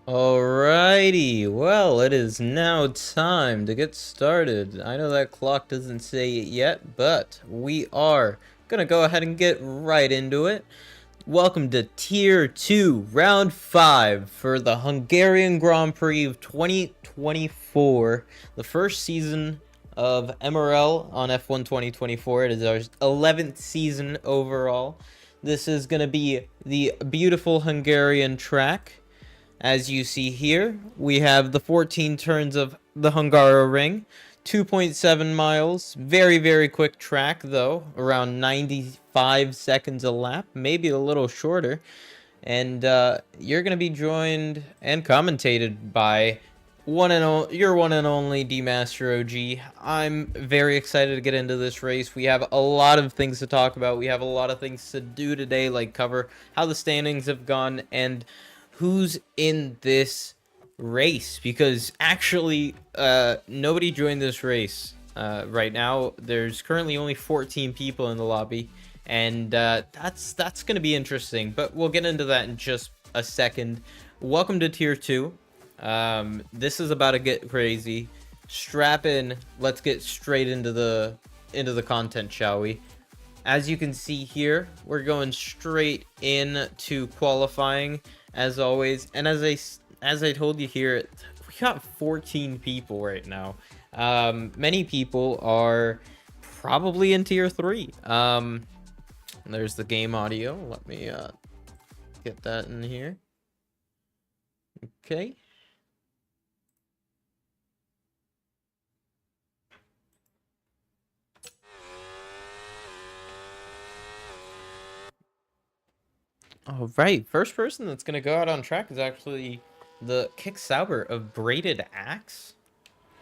Alrighty, well, it is now time to get started. I know that clock doesn't say it yet, but we are gonna go ahead and get right into it. Welcome to Tier 2, Round 5 for the Hungarian Grand Prix of 2024, the first season of MRL on F1 2024. It is our 11th season overall. This is gonna be the beautiful Hungarian track. As you see here, we have the 14 turns of the Hungaroring, 2.7 miles, very quick track though, around 95 seconds a lap, maybe a little shorter, and you're going to be joined and commentated by your one and only DMasterOG. I'm very excited to get into this race. We have a lot of things to talk about. We have a lot of things to do today, like cover how the standings have gone and who's in this race, because actually nobody joined this race right now. There's currently only 14 people in the lobby, and that's gonna be interesting, but we'll get into that in just a second. Welcome to Tier 2. This is about to get crazy. Strap in. Let's get straight into the content, shall we? As you can see here, we're going straight into qualifying as always, and as I told you here, we got 14 people right now. Many people are probably in Tier 3. There's the game audio. Let me get that in here. Okay. All right, first person that's gonna go out on track is actually the Kick Sauber of Braided Axe.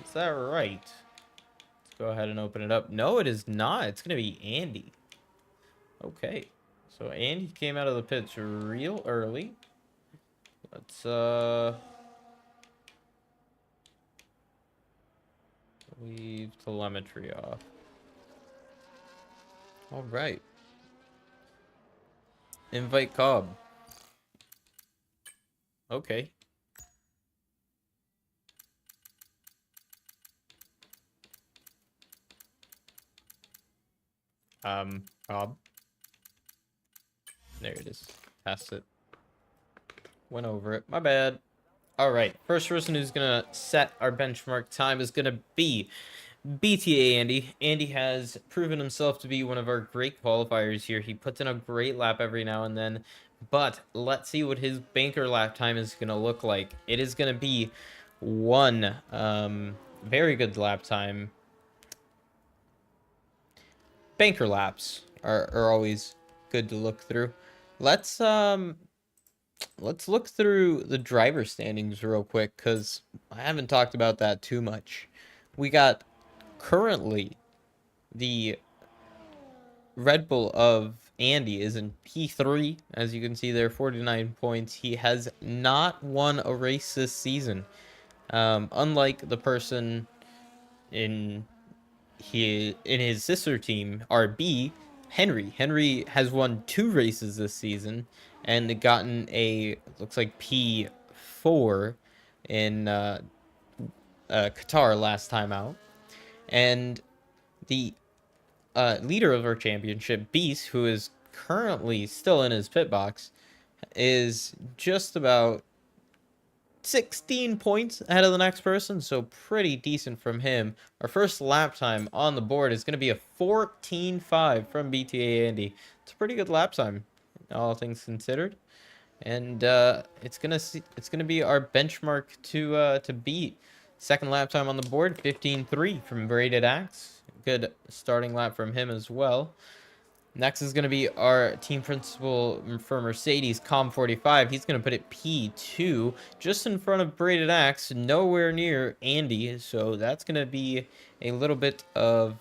Is that right? Let's go ahead and open it up. No, it is not. It's gonna be Andy. Okay, so Andy came out of the pits real early. Let's leave telemetry off. All right. Invite Cobb. Okay. Cobb. There it is. Passed it. Went over it. My bad. All right. First person who's gonna set our benchmark time is gonna be BTA Andy. Andy has proven himself to be one of our great qualifiers here. He puts in a great lap every now and then, but let's see what his banker lap time is going to look like. It is going to be one very good lap time. Banker laps are always good to look through. Let's look through the driver standings real quick, because I haven't talked about that too much. We got currently the Red Bull of Andy is in P3, as you can see there, 49 points. He has not won a race this season, unlike the person in his sister team, RB. Henry has won 2 races this season and gotten a, looks like, P4 in Qatar last time out. And the leader of our championship, Beast, who is currently still in his pit box, is just about 16 points ahead of the next person, so pretty decent from him. Our first lap time on the board is going to be a 14.5 from BTA Andy. It's a pretty good lap time, all things considered, and it's gonna be our benchmark to beat. Second lap time on the board, 15.3 from Braided Axe. Good starting lap from him as well. Next is going to be our team principal for Mercedes, Com45. He's going to put it P2, just in front of Braided Axe, nowhere near Andy. So that's going to be a little bit of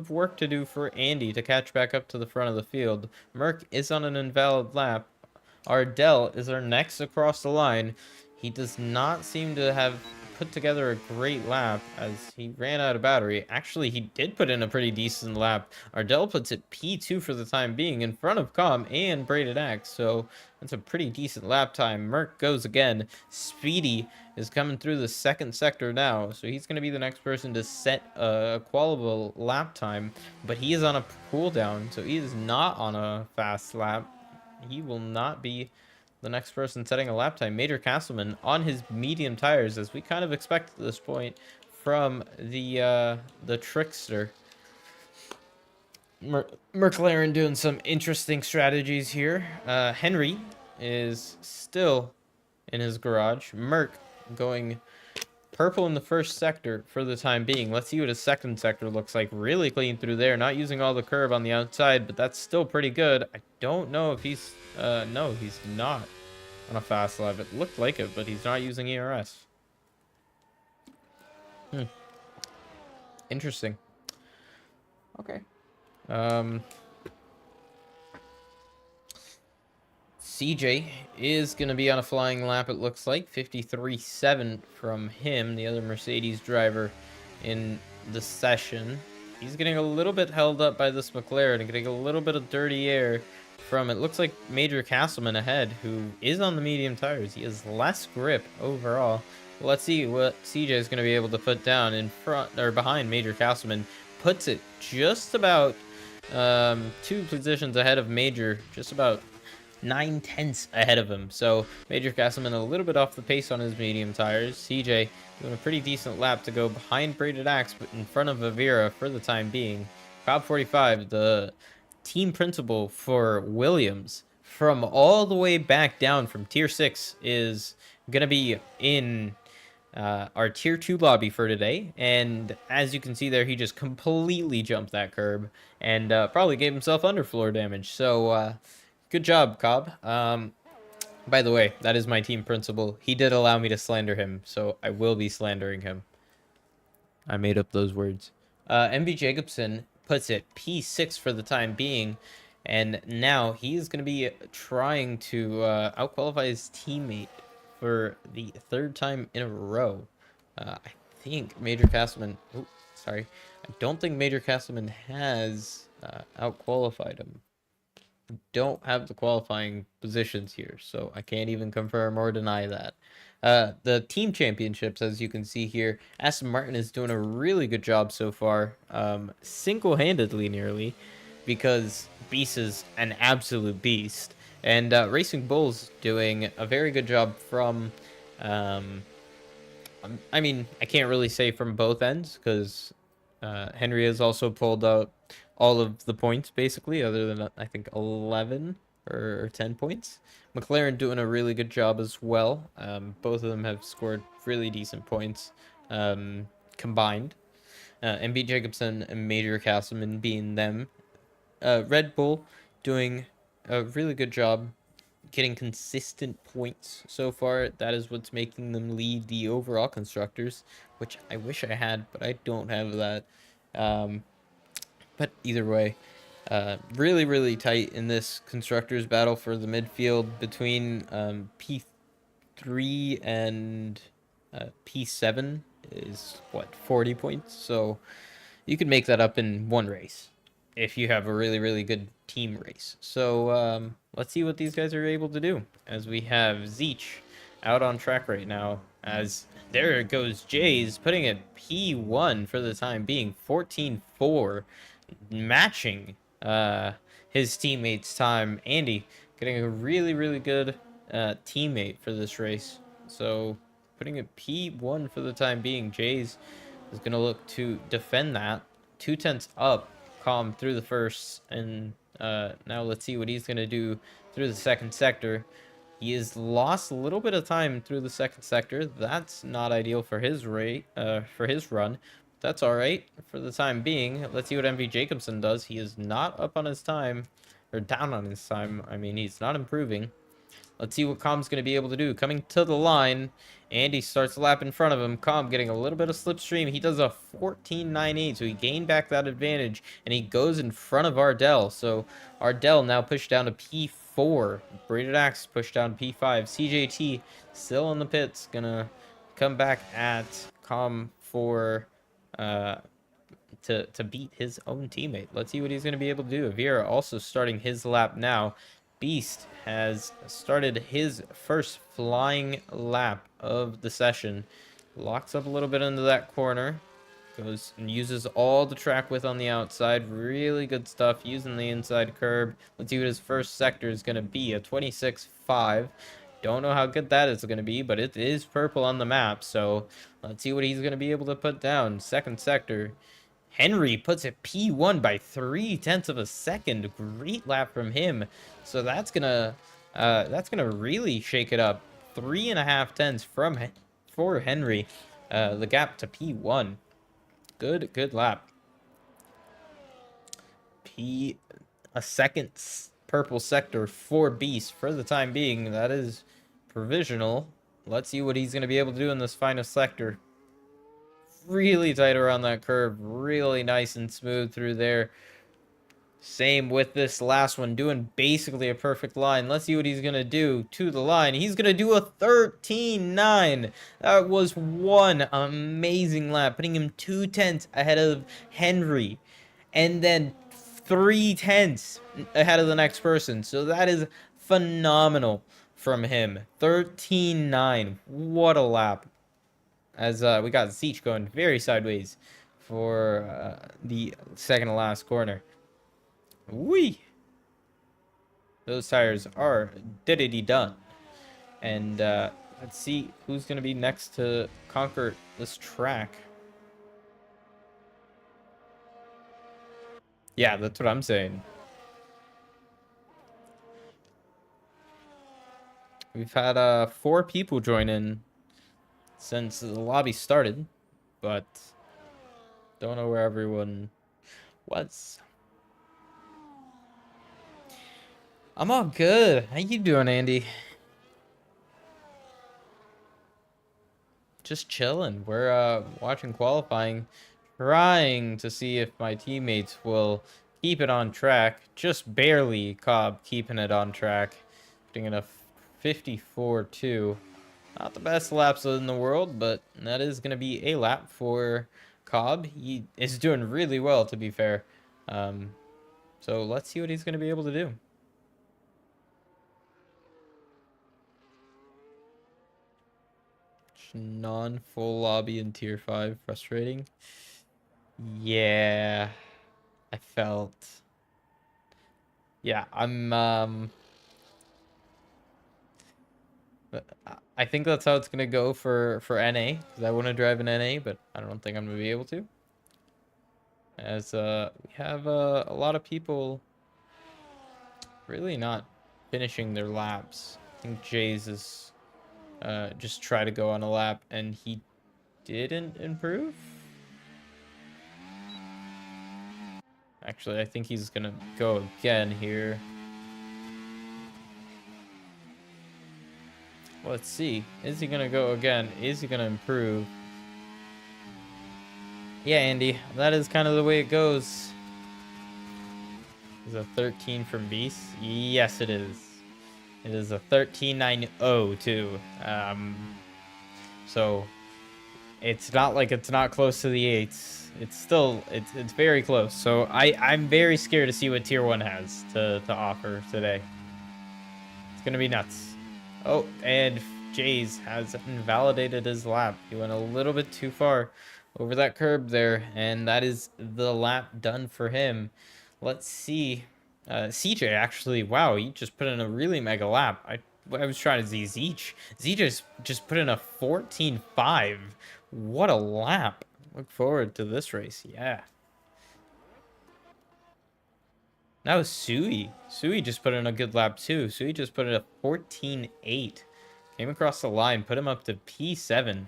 work to do for Andy to catch back up to the front of the field. Merck is on an invalid lap. Ardell is our next across the line. He does not seem to have put together a great lap as he ran out of battery. Actually, he did put in a pretty decent lap. Ardell puts it P2 for the time being in front of Com and Braided Axe, so that's a pretty decent lap time. Merc goes again. Speedy is coming through the second sector now, so he's going to be the next person to set a qualable lap time, but he is on a cooldown, so he is not on a fast lap. He will not be the next person setting a lap time. Major Castleman on his medium tires, as we kind of expect at this point from the Trickster. McLaren doing some interesting strategies here. Henry is still in his garage. Merc going purple in the first sector for the time being. Let's see what his second sector looks like. Really clean through there. Not using all the curve on the outside, but that's still pretty good. I don't know if he's... no, he's not on a fast lap. It looked like it, but he's not using ERS. Interesting. Okay. CJ is going to be on a flying lap, it looks like. 53.7 from him, the other Mercedes driver in the session. He's getting a little bit held up by this McLaren and getting a little bit of dirty air from, it looks like, Major Castleman ahead, who is on the medium tires. He has less grip overall. Let's see what CJ is going to be able to put down in front or behind Major Castleman. Puts it just about 2 positions ahead of Major, just about 9/10 ahead of him. So Major Castleman a little bit off the pace on his medium tires. CJ doing a pretty decent lap to go behind Braided Axe, but in front of Avira for the time being. Cobb 45, the team principal for Williams, from all the way back down from tier 6, is gonna be in our tier 2 lobby for today, and as you can see there, he just completely jumped that curb and probably gave himself underfloor damage. So good job, Cobb. By the way, that is my team principal. He did allow me to slander him, so I will be slandering him. I made up those words. MB Jacobson puts it P6 for the time being, and now he's going to be trying to outqualify his teammate for the 3rd time in a row. I think Major Castleman... Oh, sorry. I don't think Major Castleman has outqualified him. Don't have the qualifying positions here, so I can't even confirm or deny that. The team championships, as you can see here, Aston Martin is doing a really good job so far, single-handedly nearly, because Beast is an absolute beast, and Racing Bull's doing a very good job from, I mean, I can't really say from both ends, because Henry has also pulled out all of the points, basically, other than, I think, 11 or 10 points. McLaren doing a really good job as well. Both of them have scored really decent points combined. MB Jacobson and Major Castleman being them. Red Bull doing a really good job getting consistent points so far. That is what's making them lead the overall constructors, which I wish I had, but I don't have that. But either way, really, really tight in this constructors battle for the midfield between P3 and P7 is, what, 40 points? So you could make that up in one race if you have a really, really good team race. So let's see what these guys are able to do, as we have Zeech out on track right now, as there goes Jays putting it P1 for the time being, 14.4, matching his teammate's time. Andy getting a really, really good teammate for this race, so putting it P1 for the time being. Jays is going to look to defend that. 2/10 up, Calm through the first, and now let's see what he's going to do through the second sector. He has lost a little bit of time through the second sector. That's not ideal for his rate, for his run. That's all right for the time being. Let's see what MV Jacobson does. He is not up on his time, or down on his time. I mean, he's not improving. Let's see what Com's going to be able to do. Coming to the line, Andy starts the lap in front of him. Com getting a little bit of slipstream. He does a 14.98, so he gained back that advantage, and he goes in front of Ardell. So Ardell now pushed down to P4. Braided Axe pushed down to P5. CJT still in the pits, gonna come back at Com4 to beat his own teammate. Let's see what he's going to be able to do. Vera also starting his lap now. Beast has started his first flying lap of the session. Locks up a little bit into that corner. Goes and uses all the track width on the outside. Really good stuff using the inside curb. Let's see what his first sector is going to be. A 26.5. Don't know how good that is going to be, but it is purple on the map. So let's see what he's going to be able to put down. Second sector. Henry puts it P1 by 3/10 of a second. Great lap from him. So that's gonna really shake it up. 3.5 tenths for Henry. The gap to P1. Good lap. A second purple sector for Beast for the time being. That is provisional. Let's see what he's going to be able to do in this final sector. Really tight around that curve. Really nice and smooth through there. Same with this last one. Doing basically a perfect line. Let's see what he's going to do to the line. He's going to do a 13.9. That was one amazing lap. Putting him 2/10 ahead of Henry. And then 3/10 ahead of the next person. So that is phenomenal from him. 13.9. What a lap. As we got Zeech going very sideways for the second to last corner. Whee! Those tires are done. And let's see who's going to be next to conquer this track. Yeah, that's what I'm saying. We've had 4 people join in since the lobby started, but don't know where everyone was. I'm all good. How you doing, Andy? Just chilling. We're watching qualifying, trying to see if my teammates will keep it on track. Just barely Cobb keeping it on track. Doing a 54.2. Not the best laps in the world, but that is going to be a lap for Cobb. He is doing really well, to be fair. So let's see what he's going to be able to do. Non-full lobby in tier 5. Frustrating. Yeah. I felt. Yeah, I think that's how it's gonna go for NA, because I want to drive an NA, but I don't think I'm gonna be able to. As we have a lot of people really not finishing their laps. I think Jay's is just try to go on a lap and he didn't improve. Actually, I think he's gonna go again here. Let's see. Is he gonna go again? Is he gonna improve? Yeah, Andy, that is kind of the way it goes. Is a 13 from Beast? Yes, it is. It is a 13.90 too. So it's not like it's not close to the 8s. It's still it's very close. So I'm very scared to see what tier 1 has to offer today. It's gonna be nuts. Oh, and Jays has invalidated his lap. He went a little bit too far over that curb there, and that is the lap done for him. Let's see. CJ actually, wow, he just put in a really mega lap. I was trying to see Zeech. Zeech just put in a 14.5. What a lap. Look forward to this race. Yeah. That was Sui. Sui just put in a good lap too. Sui just put in a 14.8. Came across the line, put him up to P7.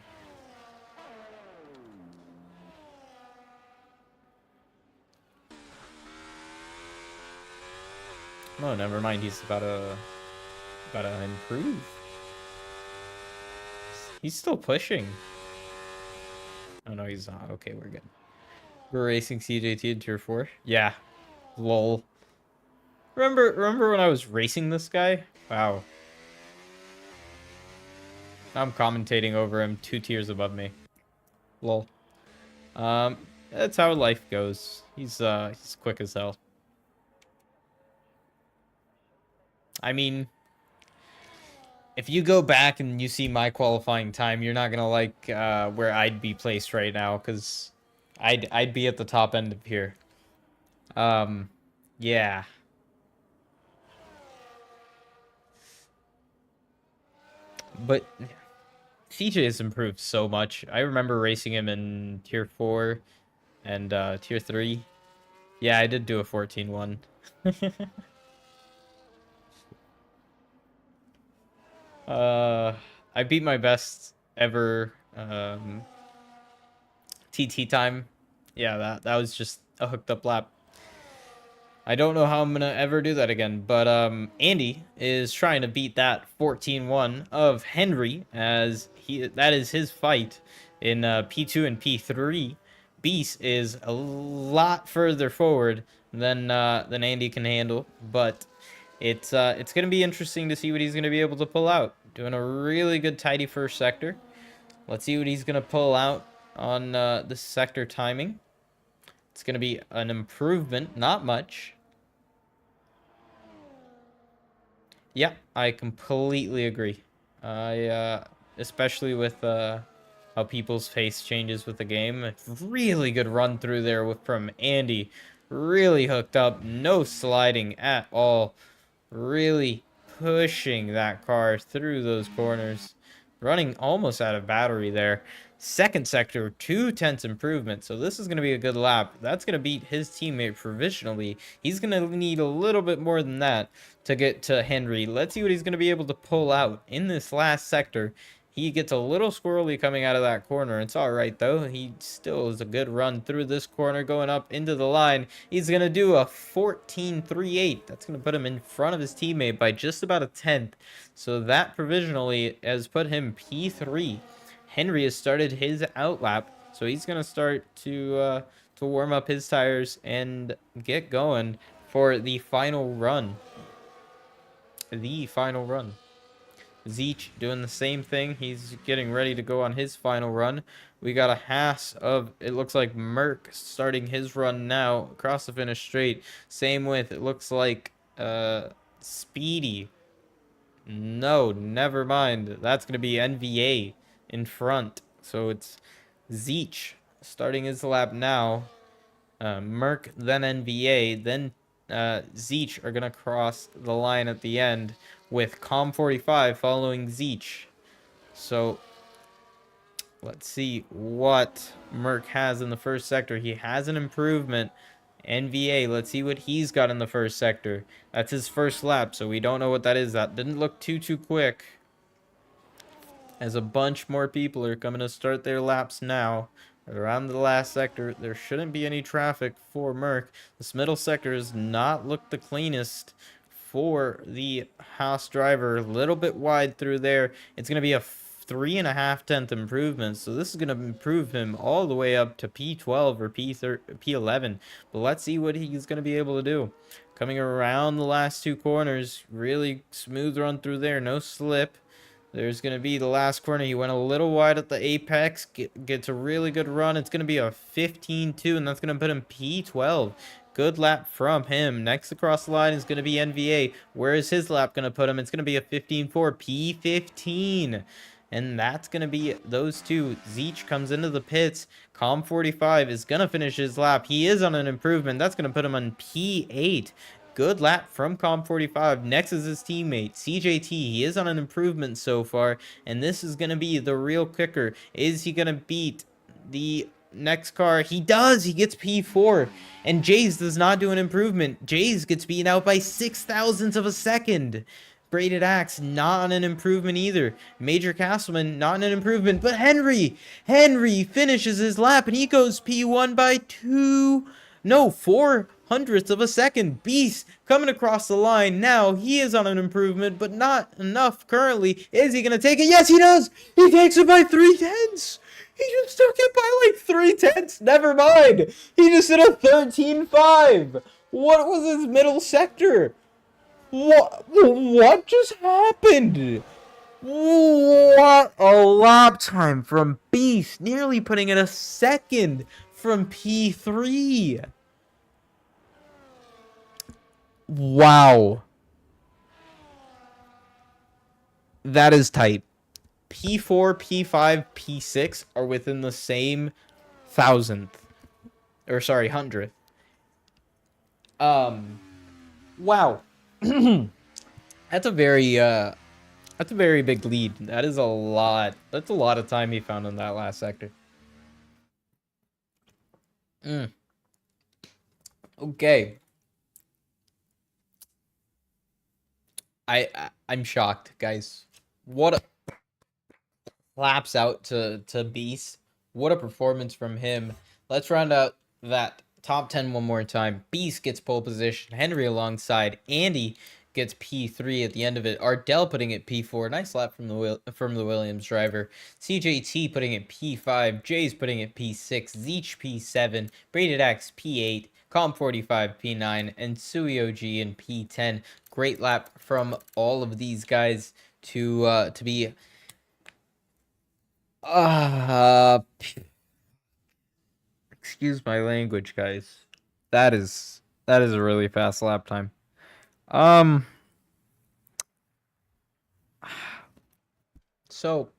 Oh, never mind. He's about to improve. He's still pushing. Oh no, he's not. Okay, we're good. We're racing CJT in tier 4. Yeah. Lol. Remember when I was racing this guy? Wow. I'm commentating over him 2 tiers above me. Lol. That's how life goes. He's quick as hell. I mean, if you go back and you see my qualifying time, you're not gonna like where I'd be placed right now, because I'd be at the top end of here. Yeah. But CJ has improved so much. I remember racing him in tier 4 and tier 3. Yeah, I did do a 14-1. I beat my best ever TT time. Yeah, that was just a hooked up lap. I don't know how I'm gonna ever do that again, but Andy is trying to beat that 14-1 of Henry, as that is his fight in P2 and P3. Beast is a lot further forward than Andy can handle, but it's gonna be interesting to see what he's gonna be able to pull out. Doing a really good tidy first sector. Let's see what he's gonna pull out on the sector timing. It's gonna be an improvement, not much. Yeah, I completely agree. Especially with how people's face changes with the game. Really good run through there from Andy. Really hooked up, no sliding at all. Really pushing that car through those corners. Running almost out of battery there. Second sector, 2/10 improvement. So this is going to be a good lap. That's going to beat his teammate provisionally. He's going to need a little bit more than that to get to Henry. Let's see what he's going to be able to pull out in this last sector. He gets a little squirrely coming out of that corner. It's all right, though. He still is a good run through this corner, going up into the line. He's going to do a 14.38. That's going to put him in front of his teammate by just about a 10th. So that provisionally has put him P3. Henry has started his outlap, so he's going to start to warm up his tires and get going for the final run. Zeech doing the same thing. He's getting ready to go on his final run. We got a Haas of, it looks like Merc starting his run now across the finish straight. Same with, it looks like Speedy. No, never mind. That's going to be NVA in front. So it's Zeech starting his lap now. Merc, then NVA, then Zeech are going to cross the line at the end, with Com45 following Zeech. So let's see what Merc has in the first sector. He has an improvement. NVA, let's see what he's got in the first sector. That's his first lap, so we don't know what that is. That didn't look too quick, as a bunch more people are coming to start their laps now. Around the last sector, there shouldn't be any traffic for Merc. This middle sector does not look the cleanest for the Haas driver. A little bit wide through there. It's going to be a 3.5 improvement, so this is going to improve him all the way up to P12 or P11. But let's see what he's going to be able to do. Coming around the last two corners, really smooth run through there, no slip. There's going to be the last corner. He went a little wide at the apex. Gets a really good run. It's going to be a 15.2, and that's going to put him P12. Good lap from him. Next across the line is going to be NVA. Where is his lap going to put him? It's going to be a 15.4, P15. And that's going to be those two. Zeech comes into the pits. Com45 is going to finish his lap. He is on an improvement. That's going to put him on P8. Good lap from Com45. Next is his teammate, CJT. He is on an improvement so far, and this is going to be the real kicker. Is he going to beat the next car? He does. He gets P4, and Jays does not do an improvement. Jays gets beaten out by 0.006 of a second. Braided Axe, not on an improvement either. Major Castleman, not on an improvement, but Henry finishes his lap, and he goes P1 by 4/100th of a second. Beast coming across the line now. He is on an improvement, but not enough currently. Is he going to take it? Yes, he does. He takes it by 0.3. He just took it by like 0.3. Never mind. He just did a 13.5. What was his middle sector? What just happened? What a lap time from Beast, nearly putting it a second from P3. Wow. That is tight. P4, P5, P6 are within the same thousandth. Or sorry, hundredth. Wow. That's a very big lead. That is a lot. That's a lot of time he found in that last sector. Okay. I'm shocked, guys. What a laps out to Beast. What a performance from him. Let's round out that top 10 one more time. Beast gets pole position. Henry alongside. Andy gets P3 at the end of it. Ardell putting it P4. Nice lap from the Williams driver. CJT putting it P5. Jay's putting it P6. Zeech P7. Braided X P8. Com45 P9. And SuiOG in P10. Great lap from all of these guys to be excuse my language, guys. That is a really fast lap time. So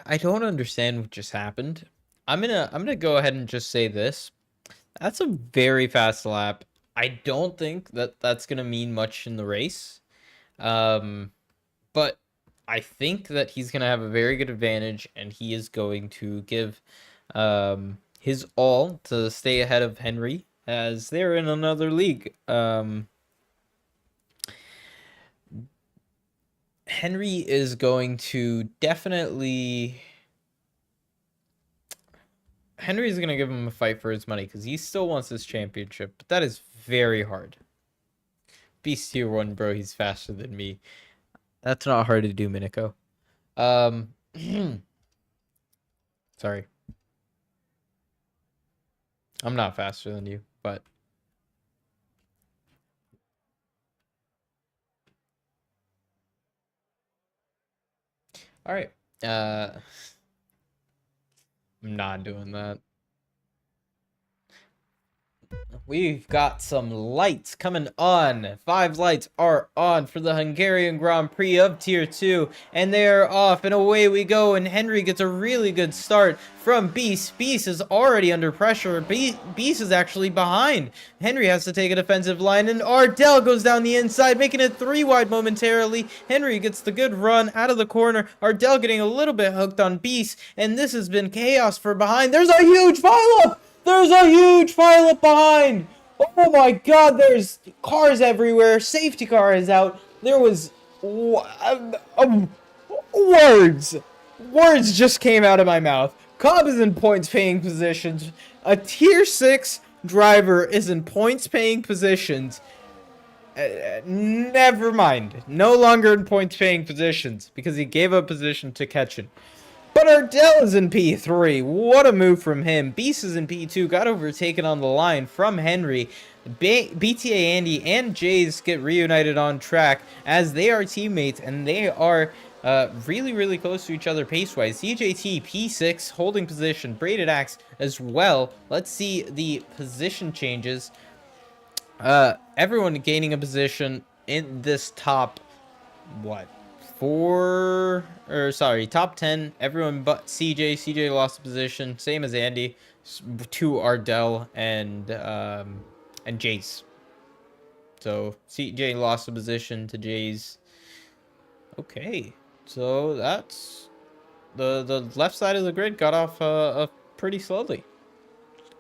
I don't understand what just happened. I'm gonna go ahead and just say this. That's a very fast lap. I don't think that that's gonna mean much in the race. But I think that he's going to have a very good advantage, and he is going to give his all to stay ahead of Henry, as they're in another league. Henry is going to definitely... Henry's going to give him a fight for his money, because he still wants this championship, but that is very hard. Beast tier 1, bro, he's faster than me. That's not hard to do, Miniko. Sorry. I'm not faster than you, but... Alright. I'm not doing that. We've got some lights coming on. 5 lights are on for the Hungarian Grand Prix of Tier 2. And they are off. And away we go. And Henry gets a really good start from Beast. Beast is already under pressure. Beast is actually behind. Henry has to take a defensive line. And Ardell goes down the inside, making it 3 wide momentarily. Henry gets the good run out of the corner. Ardell getting a little bit hooked on Beast. And this has been chaos for behind. There's a huge pileup! There's a huge pileup behind! Oh my god, there's cars everywhere. Safety car is out. There was... words! Words just came out of my mouth. Cobb is in points paying positions. A tier 6 driver is in points paying positions. Never mind. No longer in points paying positions because he gave up position to Ketchen. But Ardell is in P3. What a move from him. Beast is in P2. Got overtaken on the line from Henry. BTA Andy and Jays get reunited on track as they are teammates. And they are really, really close to each other pace-wise. CJT P6 holding position. Braided Axe as well. Let's see the position changes. Everyone gaining a position in this top... what? Top 10, everyone but CJ. CJ lost a position, same as Andy, to Ardell and Jace. So CJ lost a position to Jace. Okay, so that's the left side of the grid got off pretty slowly.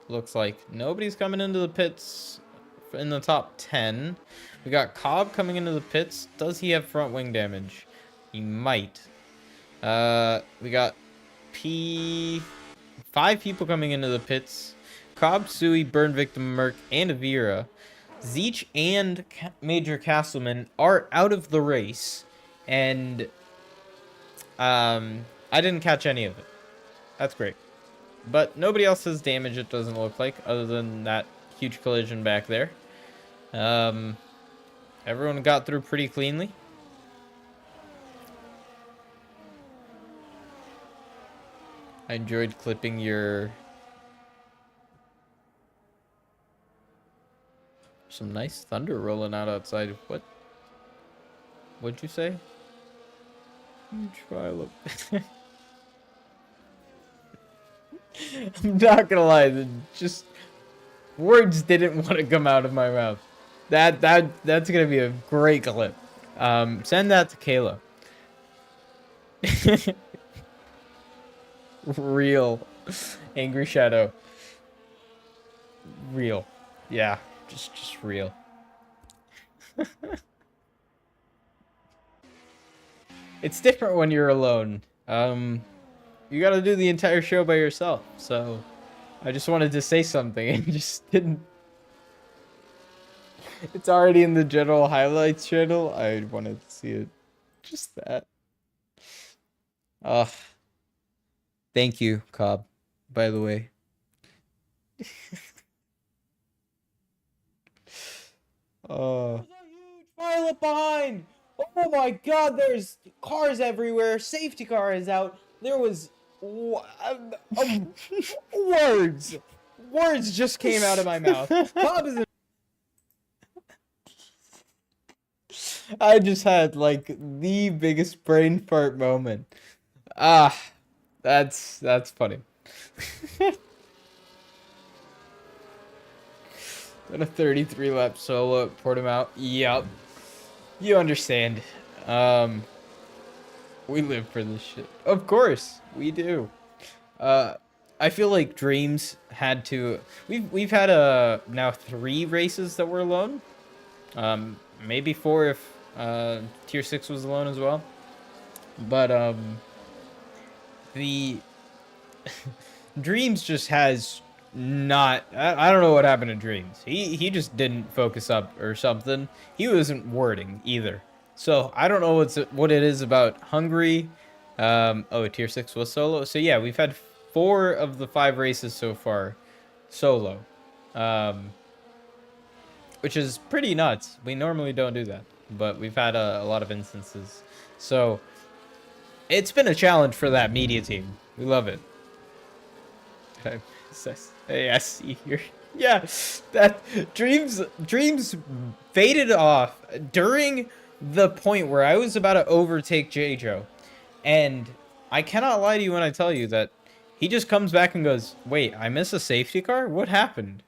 Looks like nobody's coming into the pits in the top 10. We got Cobb coming into the pits. Does he have front wing damage? He might. We got 5 people coming into the pits. Cobb, Sui, Burn Victim, Merc, and Avira. Zeech and Major Castleman are out of the race. And I didn't catch any of it. That's great. But nobody else has damage, it doesn't look like, other than that huge collision back there. Everyone got through pretty cleanly. I enjoyed clipping your... Some nice thunder rolling out outside. What'd you say? Try look. I'm not gonna lie, just words didn't want to come out of my mouth. That's gonna be a great clip. Send that to Kayla. Real. Angry Shadow. Real. Yeah, just real. It's different when you're alone. You gotta do the entire show by yourself, so I just wanted to say something and just didn't. It's already in the general highlights channel. I wanted to see it. Just that. Thank you, Cobb, by the way. There's a huge pileup behind! Oh my god, there's cars everywhere. Safety car is out. There was... words! Words just came out of my mouth. Cobb is... I just had, like, the biggest brain fart moment. That's funny. Done a 33 lap solo at Portimao. Yup. You understand. We live for this shit. Of course, we do. I feel like Dreams had to... We've had now 3 races that were alone. Maybe 4 if Tier 6 was alone as well. But the Dreams just has not... I don't know what happened to Dreams. He just didn't focus up or something. He wasn't wording either. So I don't know what it is about Hungary. Oh, Tier 6 was solo. So yeah, we've had 4 of the 5 races so far solo. Which is pretty nuts. We normally don't do that, but we've had a lot of instances. So it's been a challenge for that media team. We love it. Okay. Hey, I see here. Yeah, that Dreams faded off during the point where I was about to overtake J-Jo. And I cannot lie to you when I tell you that he just comes back and goes, wait, I missed a safety car? What happened?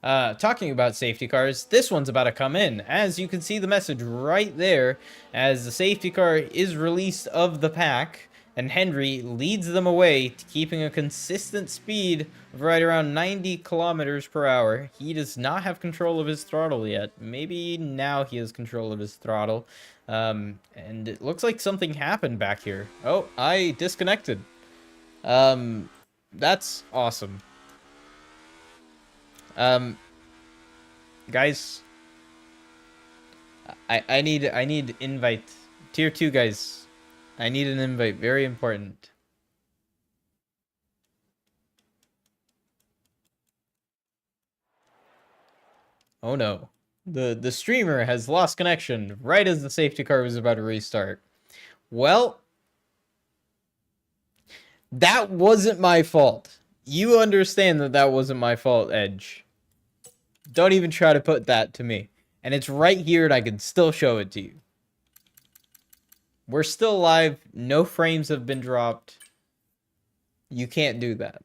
Talking about safety cars, this one's about to come in. As you can see the message right there, as the safety car is released of the pack, and Henry leads them away, keeping a consistent speed of right around 90 kilometers per hour. He does not have control of his throttle yet. Maybe now he has control of his throttle. And it looks like something happened back here. Oh, I disconnected. That's awesome. Guys, I need invite. Tier 2 guys. I need an invite. Very important. Oh no. The streamer has lost connection right as the safety car was about to restart. Well, that wasn't my fault. You understand that that wasn't my fault, Edge. Don't even try to put that to me. And it's right here and I can still show it to you. We're still live. No frames have been dropped. You can't do that.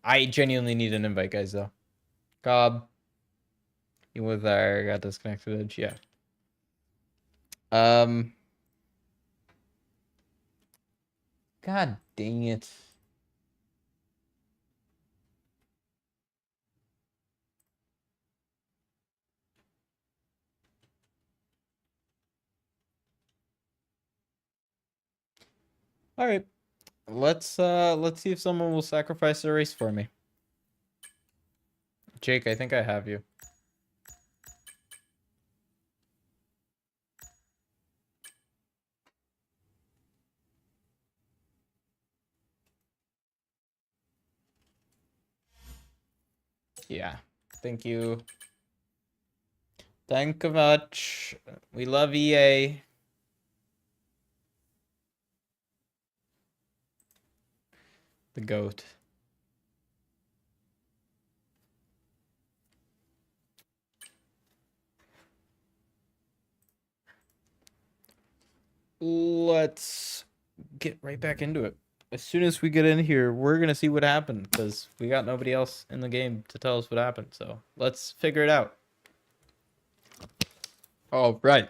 I genuinely need an invite, guys, though. Cobb. You were there. Got disconnected. Edge. Yeah. God dang it. All right. Let's see if someone will sacrifice a race for me. Jake, I think I have you. Yeah. Thank you. Thank you much. We love EA. The GOAT. Let's get right back into it. As soon as we get in here, we're going to see what happened because we got nobody else in the game to tell us what happened. So let's figure it out. All right.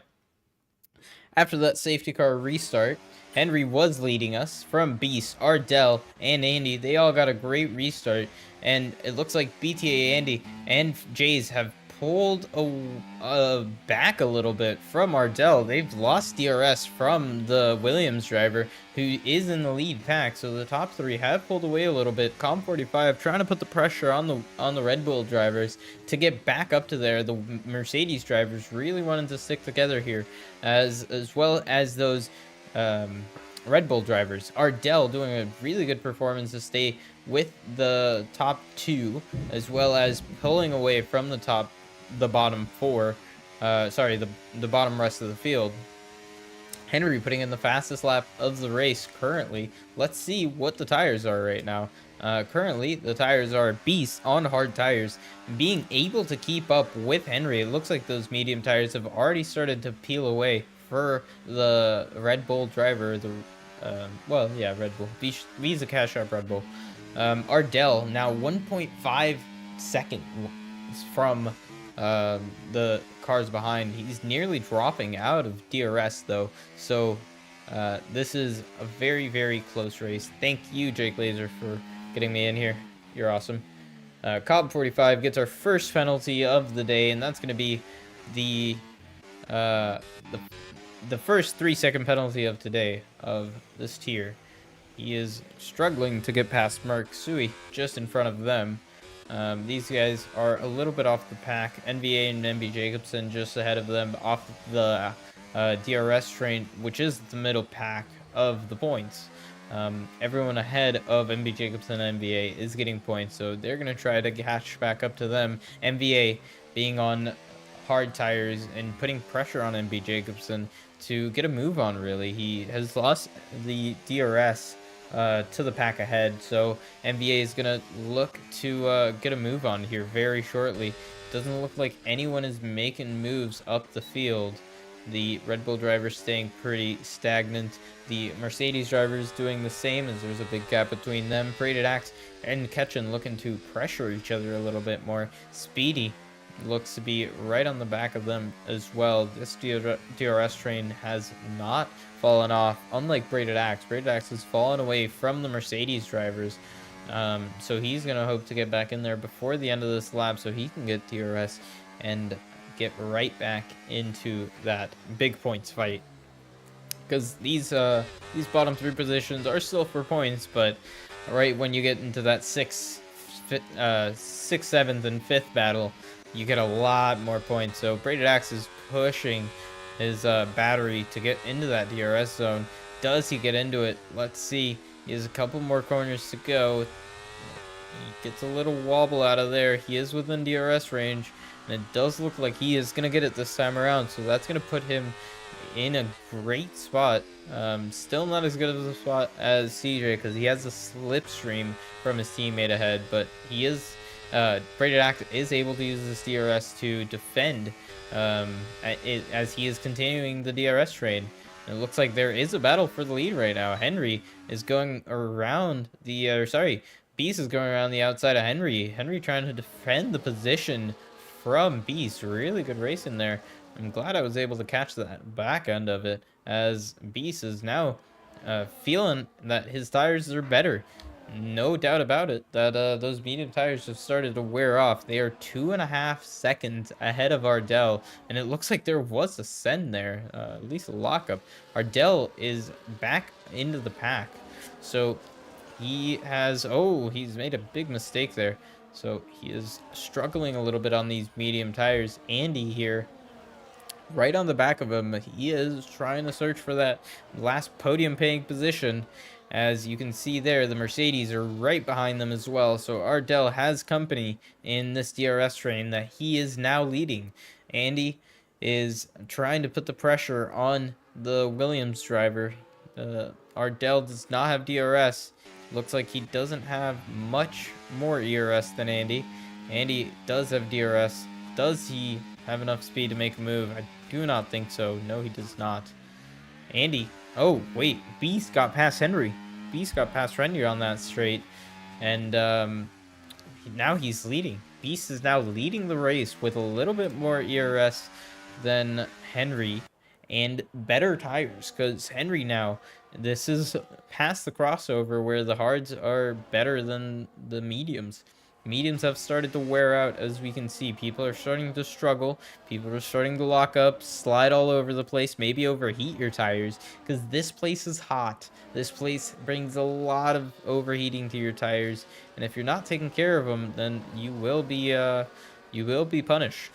After that safety car restart, Henry was leading us from Beast, Ardell, and Andy. They all got a great restart, and it looks like BTA Andy and Jays have pulled back a little bit from Ardell. They've lost DRS from the Williams driver, who is in the lead pack. So the top three have pulled away a little bit. Com45 trying to put the pressure on the Red Bull drivers to get back up to there. The Mercedes drivers really wanted to stick together here, as well as those Red Bull drivers. Ardell doing a really good performance to stay with the top two, as well as pulling away from the bottom four. The bottom rest of the field. Henry putting in the fastest lap of the race currently. Let's see what the tires are right now. Currently, the tires are Beast on hard tires, being able to keep up with Henry. It looks like those medium tires have already started to peel away for the Red Bull driver. Red Bull. Visa Cash App Red Bull. Ardell now 1.5 seconds from the cars behind. He's nearly dropping out of DRS though, so this is a very, very close race. Thank you, Jake Laser, for getting me in here. You're awesome. Cobb45 gets our first penalty of the day, and that's going to be the first 3-second penalty of today of this tier. He is struggling to get past Mark Sui just in front of them. These guys are a little bit off the pack. NVA and MB Jacobson just ahead of them off the DRS train, which is the middle pack of the points. Everyone ahead of MB Jacobson and NVA is getting points, so they're going to try to catch back up to them. NVA being on hard tires and putting pressure on MB Jacobson to get a move on, really. He has lost the DRS to the pack ahead, so MVA is gonna look to get a move on here very shortly. Doesn't look like anyone is making moves up the field. The Red Bull drivers staying pretty stagnant. The Mercedes drivers doing the same, as there's a big gap between them. Braided Axe and Ketchen looking to pressure each other a little bit more. Speedy looks to be right on the back of them as well. This DRS train has not fallen off, unlike Braided Axe. Braided Axe has fallen away from the Mercedes drivers, so he's going to hope to get back in there before the end of this lap so he can get DRS and get right back into that big points fight, because these bottom three positions are still for points, but right when you get into that sixth, seventh, and fifth battle, you get a lot more points. So Braided Axe is pushing his battery to get into that DRS zone. Does he get into it? Let's see. He has a couple more corners to go. He gets a little wobble out of there. He is within DRS range, and it does look like he is going to get it this time around. So that's going to put him in a great spot. Still not as good of a spot as CJ, because he has a slipstream from his teammate ahead, but he is Braided Axe is able to use this DRS to defend as he is continuing the DRS train. And it looks like there is a battle for the lead right now. Henry is going around the Beast is going around the outside of Henry. Henry trying to defend the position from Beast. Really good race in there. I'm glad I was able to catch that back end of it, as Beast is now feeling that his tires are better. No doubt about it that those medium tires have started to wear off. They are 2.5 seconds ahead of Ardell, and it looks like there was a send there, at least a lockup. Ardell is back into the pack, so he has he's made a big mistake there, so he is struggling a little bit on these medium tires. Andy here right on the back of him, he is trying to search for that last podium paying position. As you can see there, the Mercedes are right behind them as well. So Ardell has company in this DRS train that he is now leading. Andy is trying to put the pressure on the Williams driver. Ardell does not have DRS. Looks like he doesn't have much more ERS than Andy. Andy does have DRS. Does he have enough speed to make a move? I do not think so. No, he does not. Andy. Oh, wait. Beast got past Henry. Beast got past Henry on that straight. And now he's leading. Beast is now leading the race with a little bit more ERS than Henry and better tires. Because Henry now, this is past the crossover where the hards are better than the mediums. Mediums have started to wear out, as we can see. People are starting to struggle. People are starting to lock up, slide all over the place, maybe overheat your tires, because this place is hot. This place brings a lot of overheating to your tires, and if you're not taking care of them, then you will be punished.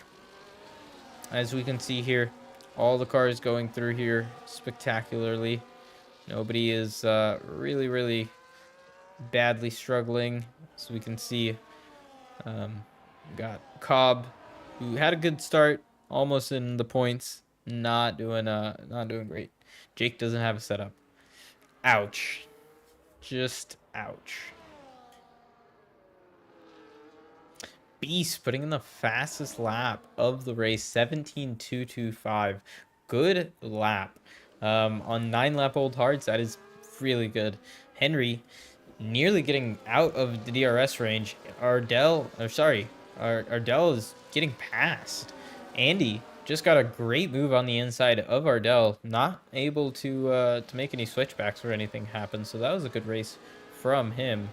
As we can see here, all the cars going through here spectacularly. Nobody is really badly struggling, as we can see. Got Cobb, who had a good start, almost in the points, not doing great. Jake doesn't have a setup. Ouch. Just ouch. Beast putting in the fastest lap of the race, 17.225. Good lap. On 9-lap-old hards, that is really good. Henry nearly getting out of the DRS range. Ardell is getting past. Andy just got a great move on the inside of Ardell, not able to make any switchbacks or anything happen. So that was a good race from him.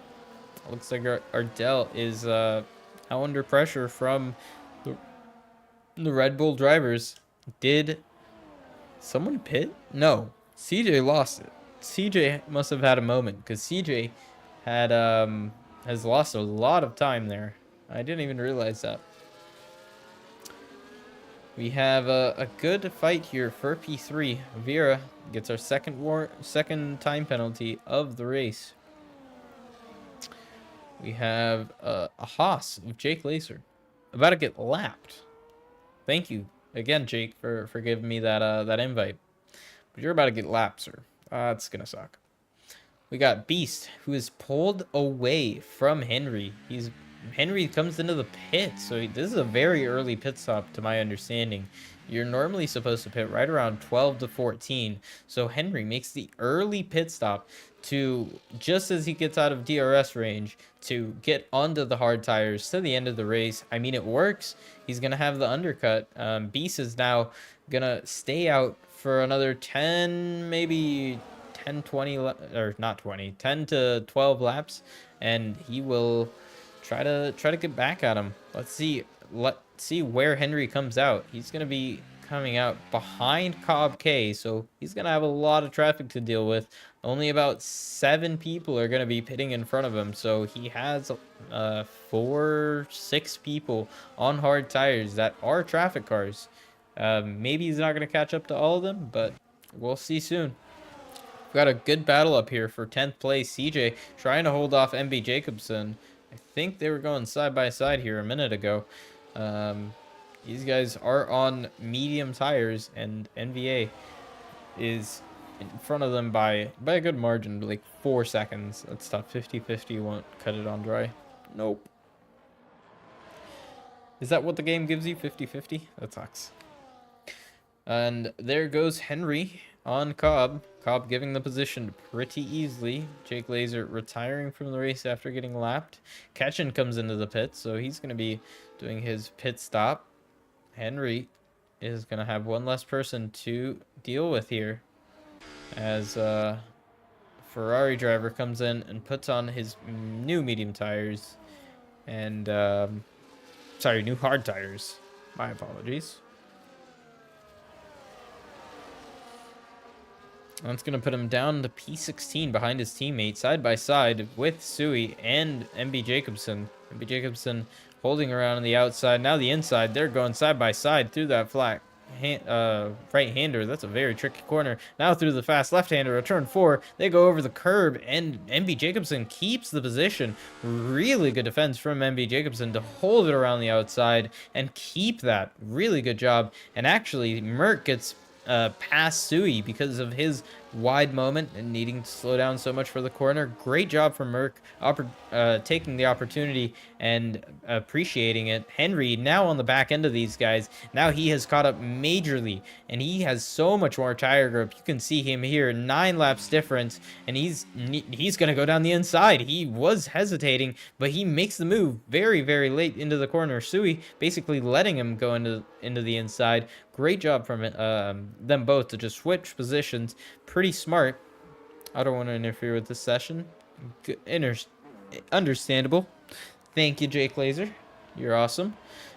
Looks like Ardell is now under pressure from the Red Bull drivers. Did someone pit? No, CJ lost it. CJ must have had a moment, because CJ has lost a lot of time there. I didn't even realize that. We have a good fight here for P3. Vera gets our second time penalty of the race. We have a Haas of Jake Lacer about to get lapped. Thank you again, Jake, for giving me that invite. But you're about to get lapped, sir. That's gonna suck. We got Beast, who is pulled away from Henry. Henry comes into the pit, so this is a very early pit stop to my understanding. You're normally supposed to pit right around 12 to 14. So Henry makes the early pit stop to, just as he gets out of DRS range, to get onto the hard tires to the end of the race. I mean, it works. He's going to have the undercut. Beast is now going to stay out for another 10, maybe 10, 20, or not 20, 10 to 12 laps. And he will try to get back at him. Let's see where Henry comes out. He's going to be coming out behind Cobb K, so he's going to have a lot of traffic to deal with. Only about 7 people are going to be pitting in front of him, so he has 6 people on hard tires that are traffic cars. Maybe he's not going to catch up to all of them, but we'll see soon. We've got a good battle up here for 10th place. CJ trying to hold off MB Jacobson. I think they were going side by side here a minute ago. These guys are on medium tires, and NVA is in front of them by a good margin, like 4 seconds. That's tough. 50-50 won't cut it on dry. Nope. Is that what the game gives you? 50-50? That sucks. And there goes Henry on Cobb. Cobb giving the position pretty easily. Jake Laser retiring from the race after getting lapped. Ketchen comes into the pit, so he's going to be doing his pit stop. Henry is going to have one less person to deal with here, as Ferrari driver comes in and puts on his new medium tires and new hard tires. My apologies. That's going to put him down to P16 behind his teammate, side by side with Sui and MB Jacobson. MB Jacobson holding around on the outside. Now the inside. They're going side by side through that flat. right-hander. That's a very tricky corner. Now through the fast left-hander, a turn 4. They go over the curb, and MB Jacobson keeps the position. Really good defense from MB Jacobson to hold it around the outside and keep that. Really good job. And actually, Merck gets past Sui because of his wide moment and needing to slow down so much for the corner. Great job from Merck, taking the opportunity and appreciating it. Henry now on the back end of these guys. Now he has caught up majorly, and he has so much more tire grip. You can see him here, 9 laps difference, and he's going to go down the inside. He was hesitating, but he makes the move very, very late into the corner. Sui basically letting him go into the inside. Great job from them both to just switch positions. Pretty smart. I don't want to interfere with this session. Understandable. Thank you, Jake Laser. You're awesome.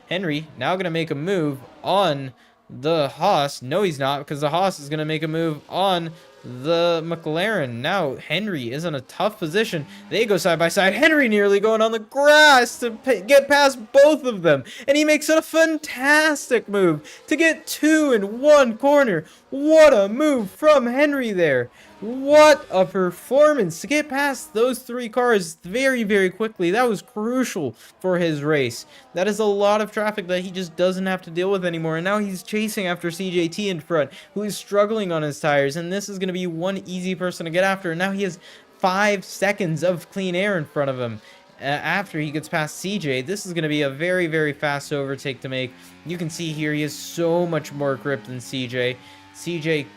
Henry now going to make a move on the Haas. No, he's not, because the Haas is going to make a move on the McLaren. Now Henry is in a tough position. They go side by side. Henry nearly going on the grass to get past both of them, and he makes a fantastic move to get 2 in 1 corner. What a move from Henry there. What a performance to get past those 3 cars very, very quickly. That was crucial for his race. That is a lot of traffic that he just doesn't have to deal with anymore. And now he's chasing after CJT in front, who is struggling on his tires. And this is going to be one easy person to get after. And now he has 5 seconds of clean air in front of him. After he gets past CJ, this is going to be a very, very fast overtake to make. You can see here he has so much more grip than CJ. CJ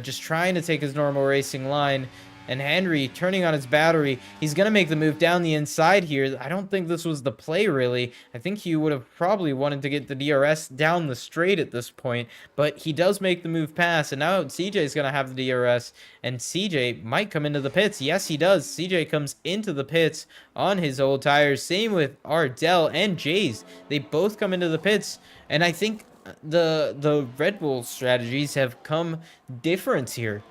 just trying to take his normal racing line, and Henry turning on his battery. He's going to make the move down the inside here. I don't think this was the play, really. I think he would have probably wanted to get the DRS down the straight at this point, but he does make the move pass, and now CJ is going to have the DRS, and CJ might come into the pits. Yes, he does. CJ comes into the pits on his old tires. Same with Ardell and Jays. They both come into the pits, and I think the Red Bull strategies have come different here.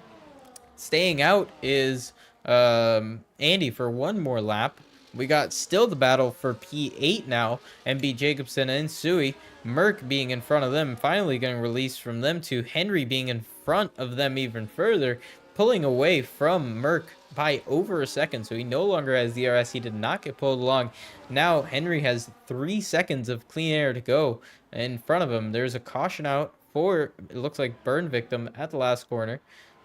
Staying out is Andy for 1 more lap. We got still the battle for P8 now. MB Jacobson and Sui. Merck being in front of them, finally getting released from them two. Henry being in front of them even further, pulling away from Merck by over a second. So he no longer has DRS. He did not get pulled along. Now Henry has 3 seconds of clean air to go in front of him. There's a caution out for, it looks like, burn victim at the last corner.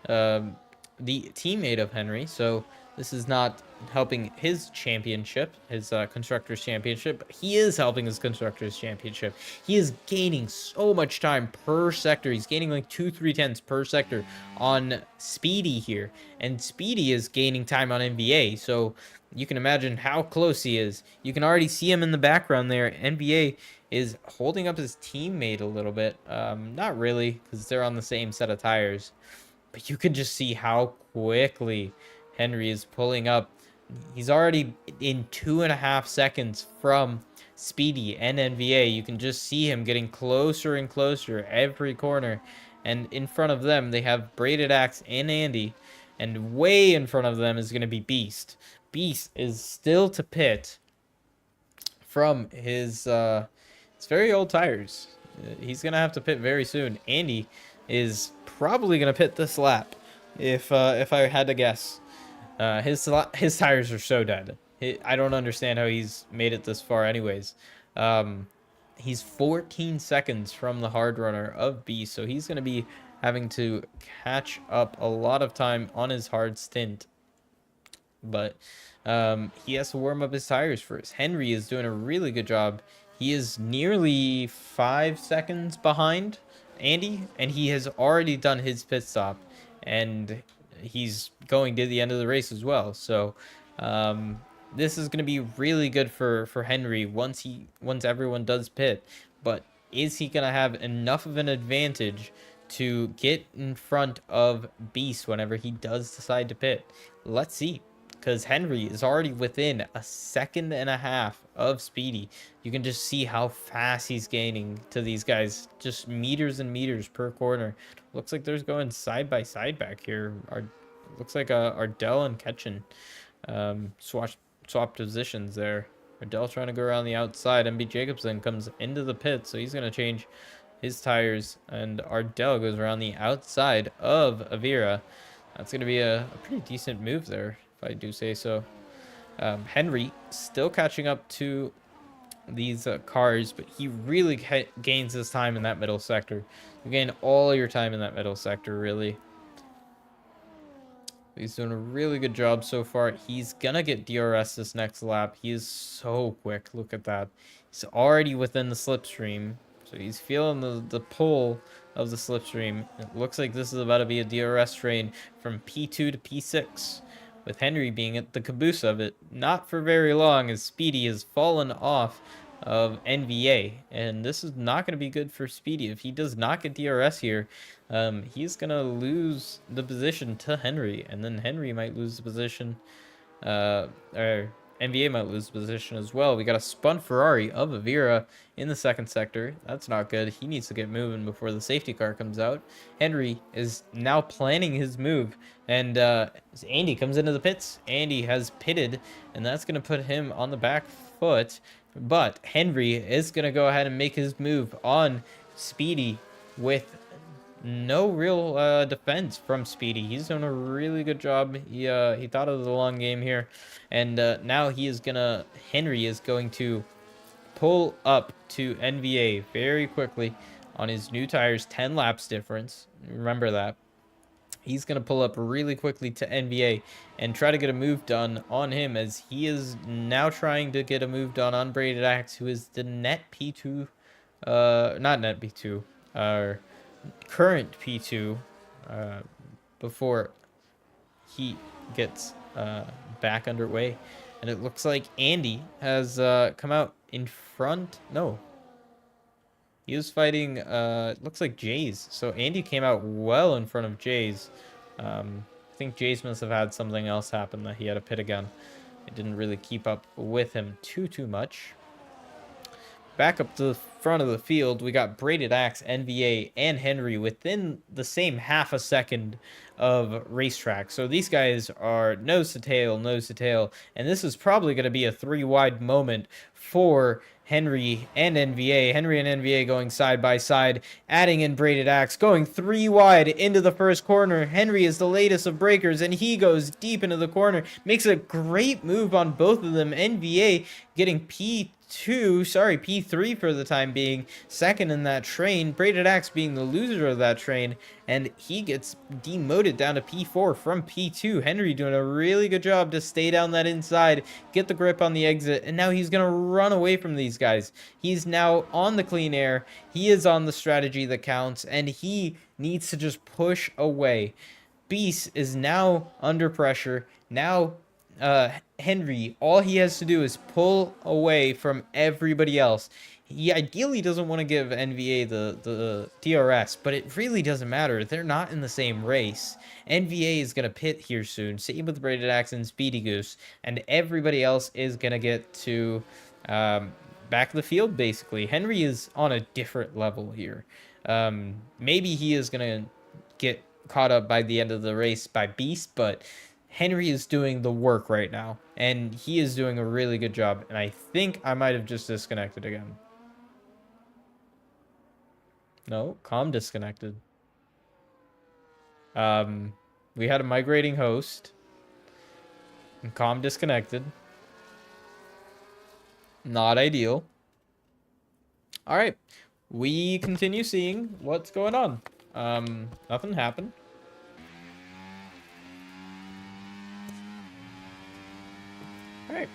The teammate of Henry. So this is not helping his championship, his Constructors Championship. He is helping his Constructors Championship. He is gaining so much time per sector. He's gaining like 2-3 per sector on Speedy here. And Speedy is gaining time on NBA. So you can imagine how close he is. You can already see him in the background there. NBA is holding up his teammate a little bit. Not really, because they're on the same set of tires. But you can just see how quickly Henry is pulling up. He's already in 2.5 seconds from Speedy and NVA. You can just see him getting closer and closer every corner. And in front of them, they have Braided Axe and Andy. And way in front of them is going to be Beast. Beast is still to pit from his very old tires. He's going to have to pit very soon. Andy is probably going to pit this lap, if I had to guess. His tires are so dead. I don't understand how he's made it this far anyways. He's 14 seconds from the hard runner of Beast, so he's going to be having to catch up a lot of time on his hard stint. But he has to warm up his tires first. Henry is doing a really good job. He is nearly 5 seconds behind Andy, and he has already done his pit stop, and he's going to the end of the race as well. So this is going to be really good for Henry once everyone does pit. But is he going to have enough of an advantage to get in front of Beast whenever he does decide to pit? Let's see, because Henry is already within 1.5 seconds of Speedy. You can just see how fast he's gaining to these guys, just meters and meters per corner. Looks like there's going side by side back here. Looks like Ardell and Ketchen swap positions there. Ardell trying to go around the outside. MB Jacobson comes into the pit, so he's going to change his tires, and Ardell goes around the outside of Avira. That's going to be a pretty decent move there, if I do say so. Henry still catching up to these cars, but he really gains his time in that middle sector. You gain all your time in that middle sector, really. He's doing a really good job so far. He's gonna get DRS this next lap. He is so quick. Look at that. He's already within the slipstream. So he's feeling the pull of the slipstream. It looks like this is about to be a DRS train from P2 to P6. With Henry being at the caboose of it. Not for very long, as Speedy has fallen off of NVA. And this is not going to be good for Speedy. If he does not get DRS here, he's going to lose the position to Henry. And then Henry might lose the position, or NVA might lose the position as well. We got a spun Ferrari of Avira in the second sector. That's not good. He needs to get moving before the safety car comes out. Henry is now planning his move. And Andy comes into the pits. Andy has pitted, and that's going to put him on the back foot. But Henry is going to go ahead and make his move on Speedy with no real defense from Speedy. He's doing a really good job. He thought of the long game here. And now Henry is going to pull up to NVA very quickly on his new tires. 10 laps difference. Remember that. He's going to pull up really quickly to NVA and try to get a move done on him, as he is now trying to get a move done on Braided Axe, who is the net P2, not net P2, current P2, before he gets back underway. And it looks like Andy has come out in front. No. He was fighting, it looks like Jays. So Andy came out well in front of Jays. I think Jays must have had something else happen that he had to pit again. It didn't really keep up with him too much. Back up to the front of the field, we got Braided Axe, NVA, and Henry within the same half a second of racetrack. So these guys are nose to tail, and this is probably going to be a 3-wide moment for Henry and NVA. Henry and NVA going side by side, adding in Braided Axe, going 3 wide into the first corner. Henry is the latest of breakers, and he goes deep into the corner. Makes a great move on both of them. NVA getting P3 for the time being, second in that train. Braided Axe being the loser of that train, and he gets demoted down to P4 from P2. Henry doing a really good job to stay down that inside, get the grip on the exit, and now he's going to run away from these guys. He's now on the clean air. He is on the strategy that counts, and he needs to just push away. Beast is now under pressure. Now Henry, all he has to do is pull away from everybody else. He ideally doesn't want to give NVA the DRS, but it really doesn't matter. They're not in the same race. NVA is going to pit here soon. Same with Braided Axe and Speedy Goose. And everybody else is going to get to back of the field, basically. Henry is on a different level here. Maybe he is going to get caught up by the end of the race by Beast, but Henry is doing the work right now, and he is doing a really good job. And I think I might have just disconnected again. No, comm disconnected. We had a migrating host, and comm disconnected. Not ideal. All right, we continue seeing what's going on. Nothing happened. Alright.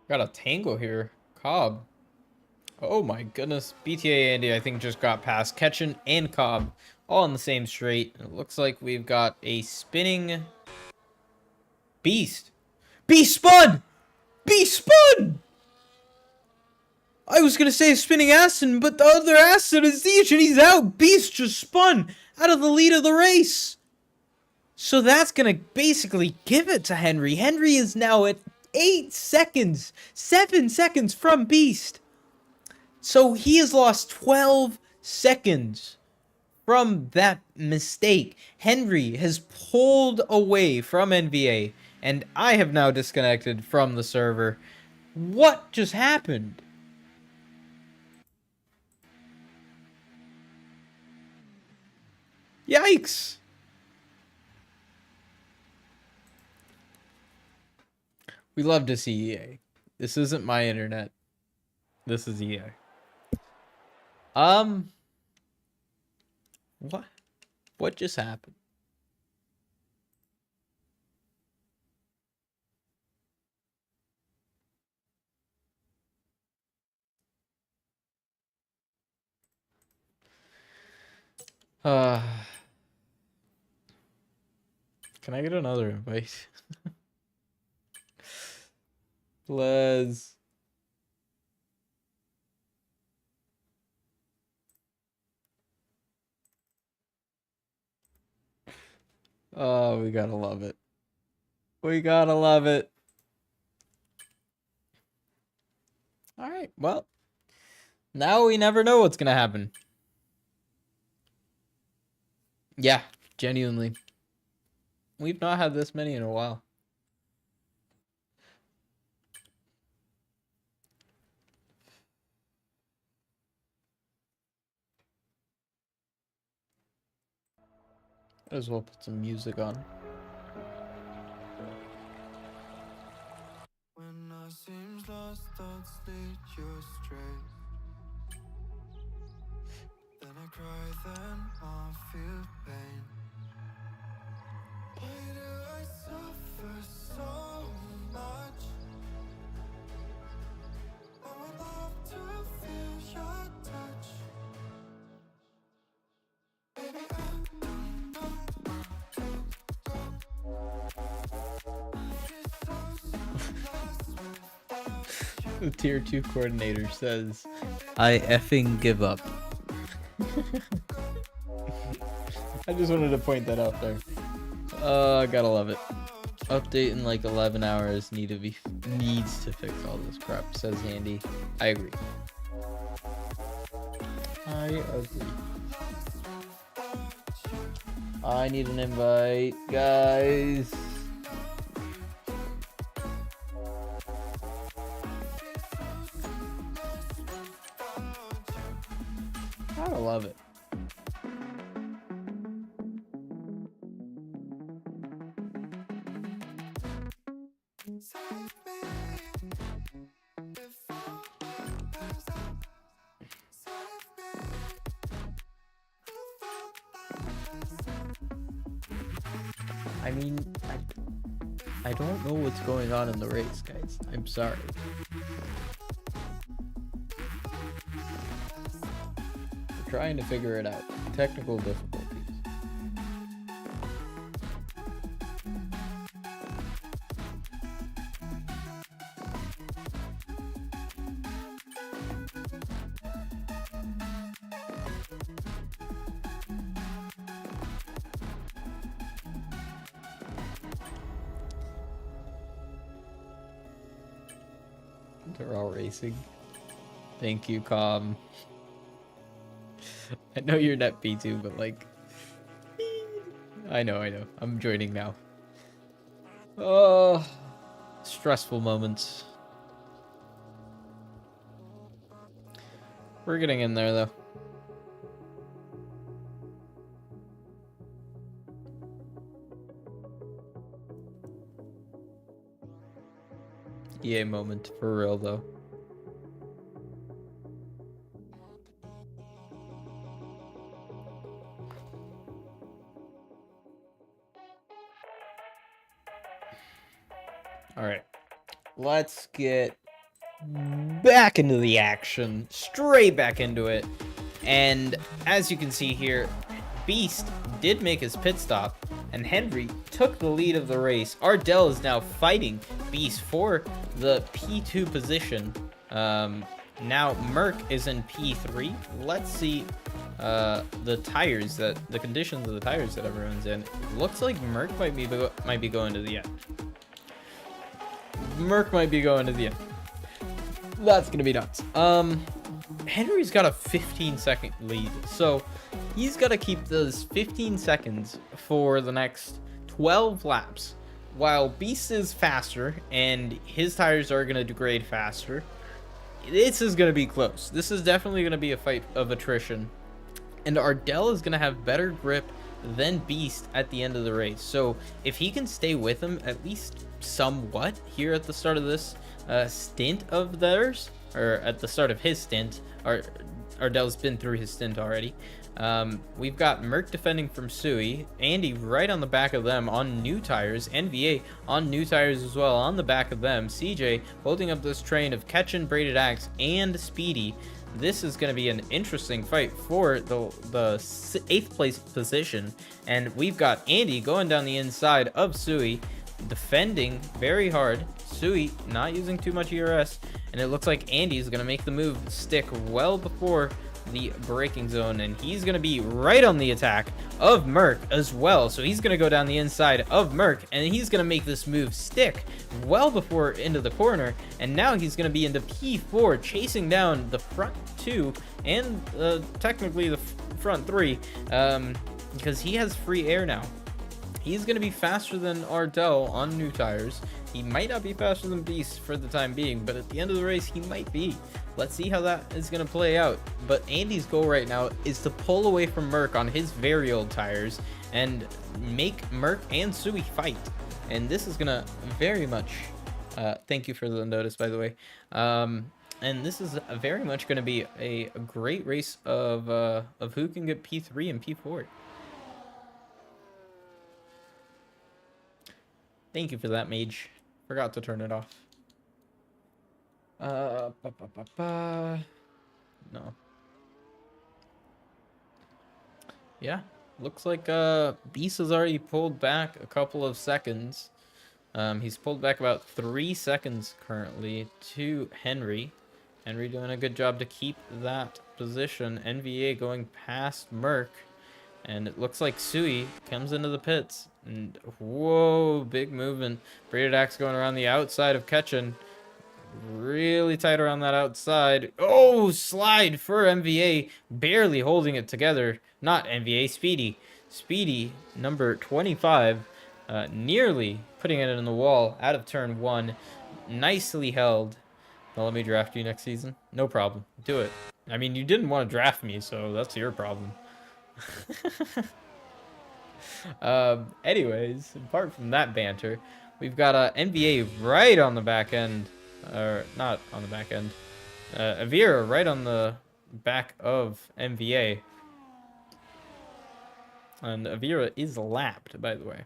Got a tango here. Cobb. Oh my goodness. BTA Andy, I think, just got past Ketchen and Cobb. All in the same straight. It looks like we've got a spinning Beast. Beast spun! Beast spun! I was gonna say spinning Aston, but the other Aston is Siege and he's out. Beast just spun out of the lead of the race. So that's gonna basically give it to Henry. Henry is now at 8 seconds, 7 seconds from Beast. So he has lost 12 seconds from that mistake. Henry has pulled away from NVA, and I have now disconnected from the server. What just happened? Yikes! We love to see EA. This isn't my internet. This is EA. What? What just happened? Can I get another invite? Please. Oh, we gotta love it. We gotta love it. Alright, well. Now we never know what's gonna happen. Yeah, genuinely. We've not had this many in a while. Might as well put some music on. When I seems lost, thoughts lead you astray. Then I cry, then I feel pain. Why do I suffer so much? I would love to feel your touch. Baby, I don't know where to go. The tier 2 coordinator says, I effing give up. I just wanted to point that out there. Gotta love it. Update in like 11 hours needs to fix all this crap, says Andy. I agree. I agree. I need an invite, guys. I love it. I mean, I don't know what's going on in the race, guys. I'm sorry. We're trying to figure it out. Technical difficulties. They're all racing. Thank you, Com. I know you're net P2, but like... I know. I'm joining now. Oh, stressful moments. We're getting in there, though. EA moment, for real, though. Alright, let's get back into the action, straight back into it. And as you can see here, Beast did make his pit stop, and Henry took the lead of the race. Ardell is now fighting Beast for the P2 position. Now Merc is in P3. Let's see the conditions of the tires that everyone's in. Looks like Merc might be going to the end. Merc might be going to the end. That's gonna be nuts. Henry's got a 15-second lead, so he's got to keep those 15 seconds for the next 12 laps, while Beast is faster and his tires are gonna degrade faster. This is gonna be close. This is definitely gonna be a fight of attrition, and Ardell is gonna have better grip then Beast at the end of the race. So if he can stay with him at least somewhat here at the start of this stint of theirs, or at the start of his stint, Ardell's been through his stint already. We've got Merc defending from Sui, Andy right on the back of them on new tires, NVA on new tires as well on the back of them, CJ holding up this train of Ketchin, Braided Axe, and Speedy. This is going to be an interesting fight for the 8th place position, and we've got Andy going down the inside of Sui, defending very hard. Sui not using too much ERS, and it looks like Andy's going to make the move stick well before the braking zone, and he's going to be right on the attack of Merc as well. So he's going to go down the inside of Merc, and he's going to make this move stick well before into the corner, and now he's going to be into P4, chasing down the front 2 and technically the front 3, because he has free air now. He's going to be faster than Ardell on new tires. He might not be faster than Beast for the time being, but at the end of the race, he might be. Let's see how that is going to play out. But Andy's goal right now is to pull away from Merc on his very old tires and make Merc and Sui fight. And this is going to very much... thank you for the notice, by the way. And this is very much going to be a great race of who can get P3 and P4. Thank you for that, Mage. Forgot to turn it off. No. Yeah, looks like Beast has already pulled back a couple of seconds. He's pulled back about 3 seconds currently to Henry. Henry doing a good job to keep that position. NVA going past Merc. And it looks like Sui comes into the pits. And whoa, big movement. Braided Axe going around the outside of Ketchin. Really tight around that outside. Oh, slide for MVA. Barely holding it together. Not MVA, Speedy. Speedy, number 25. Nearly putting it in the wall out of turn 1. Nicely held. Now let me draft you next season. No problem. Do it. I mean, you didn't want to draft me, so that's your problem. Anyways, apart from that banter, we've got NBA right on the back end, or not on the back end, Avira right on the back of MVA, and Avira is lapped, by the way.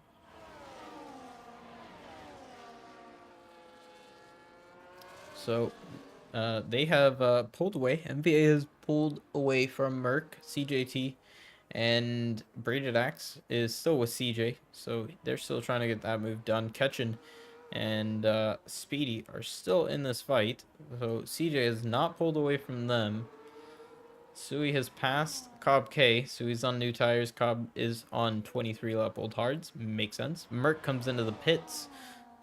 So they have pulled away. MVA has pulled away from Merc, CJT. And Braided Axe is still with CJ, so they're still trying to get that move done. Ketchin and Speedy are still in this fight, so CJ has not pulled away from them. Sui has passed Cobb K. Sui's on new tires. Cobb is on 23 lap old hards. Makes sense. Merc comes into the pits,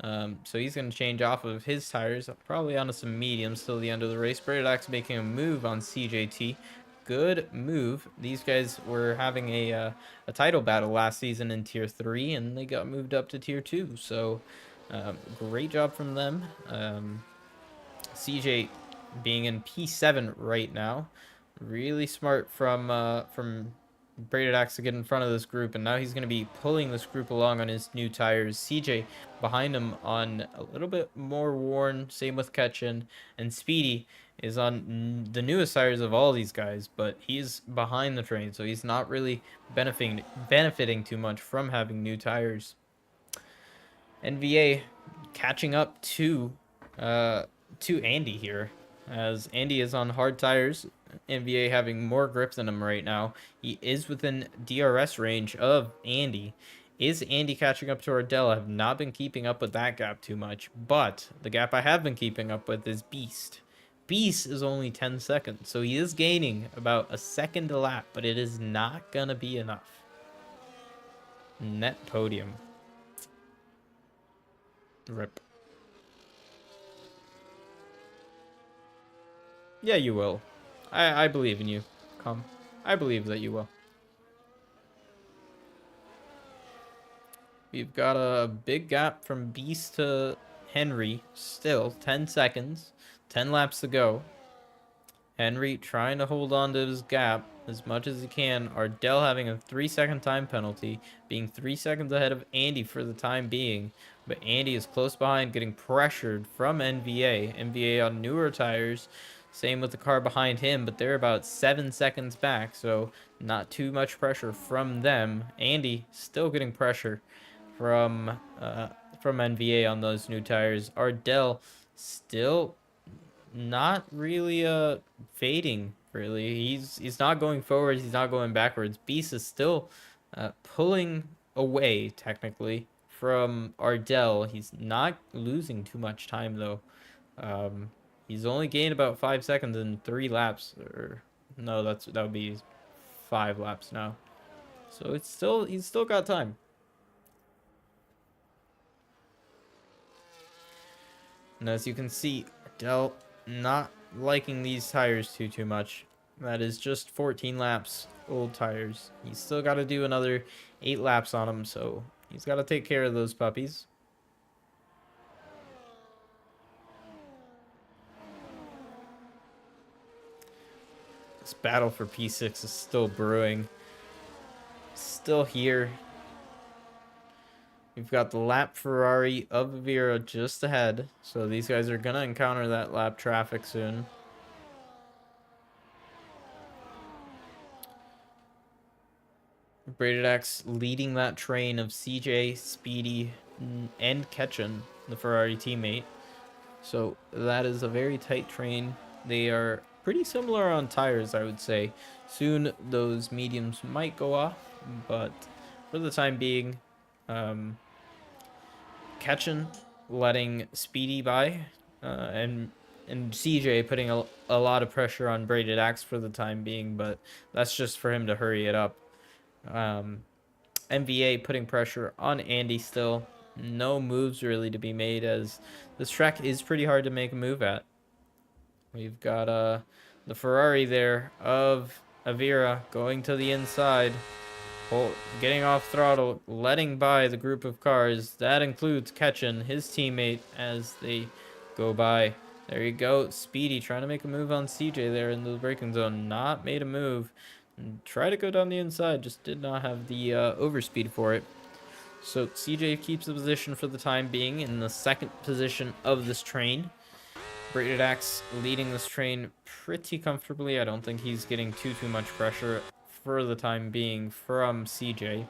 so he's going to change off of his tires, probably onto some mediums till the end of the race. Braided Axe making a move on CJT. Good move. These guys were having a title battle last season in tier 3, and they got moved up to tier 2. So great job from them. CJ being in P7 right now. Really smart from Braided Axe to get in front of this group, and now he's going to be pulling this group along on his new tires. CJ behind him on a little bit more worn. Same with Ketchin, and Speedy is on the newest tires of all these guys, but he's behind the train, so he's not really benefiting too much from having new tires. NVA catching up to Andy here, as Andy is on hard tires. NVA having more grip than him right now. He is within DRS range of Andy. Is Andy catching up to Ardell? I have not been keeping up with that gap too much, but the gap I have been keeping up with is Beast. Beast is only 10 seconds, so he is gaining about a second a lap, but it is not gonna be enough. Net podium. Rip. Yeah, you will. I believe in you. Come. I believe that you will. We've got a big gap from Beast to Henry. Still 10 seconds. 10 laps to go. Henry trying to hold on to his gap. as much as he can. Ardell having a 3-second time penalty, being 3 seconds ahead of Andy for the time being. But Andy is close behind, getting pressured from NVA. NVA on newer tires. Same with the car behind him, but they're about 7 seconds back, so not too much pressure from them. Andy still getting pressure from NVA on those new tires. Ardell still not really fading really. He's not going forwards, he's not going backwards. Beast is still pulling away technically from Ardell. He's not losing too much time though. He's only gained about 5 seconds in 3 laps, or no, that would be 5 laps now. So he's still got time. And as you can see, Ardell not liking these tires too much. That is just 14 laps old tires. He's still got to do another 8 laps on them, so he's got to take care of those puppies. This battle for P6 is still brewing. Still here. We've got the lap Ferrari of Vera just ahead. So these guys are going to encounter that lap traffic soon. Braided Axe leading that train of CJ, Speedy, and Ketchen, the Ferrari teammate. So that is a very tight train. They are pretty similar on tires, I would say. Soon those mediums might go off, but for the time being, Ketchen letting Speedy by, and CJ putting a lot of pressure on Braided Axe for the time being, but that's just for him to hurry it up. MVA putting pressure on Andy still. No moves really to be made, as this track is pretty hard to make a move at. We've got the Ferrari there of Avira going to the inside, getting off throttle, letting by the group of cars. That includes Ketchen, his teammate, as they go by. There you go. Speedy trying to make a move on CJ there in the braking zone. Not made a move. Try to go down the inside, just did not have the overspeed for it. So CJ keeps the position for the time being in the second position of this train. Braided Axe leading this train pretty comfortably. I don't think he's getting too much pressure for the time being from CJ.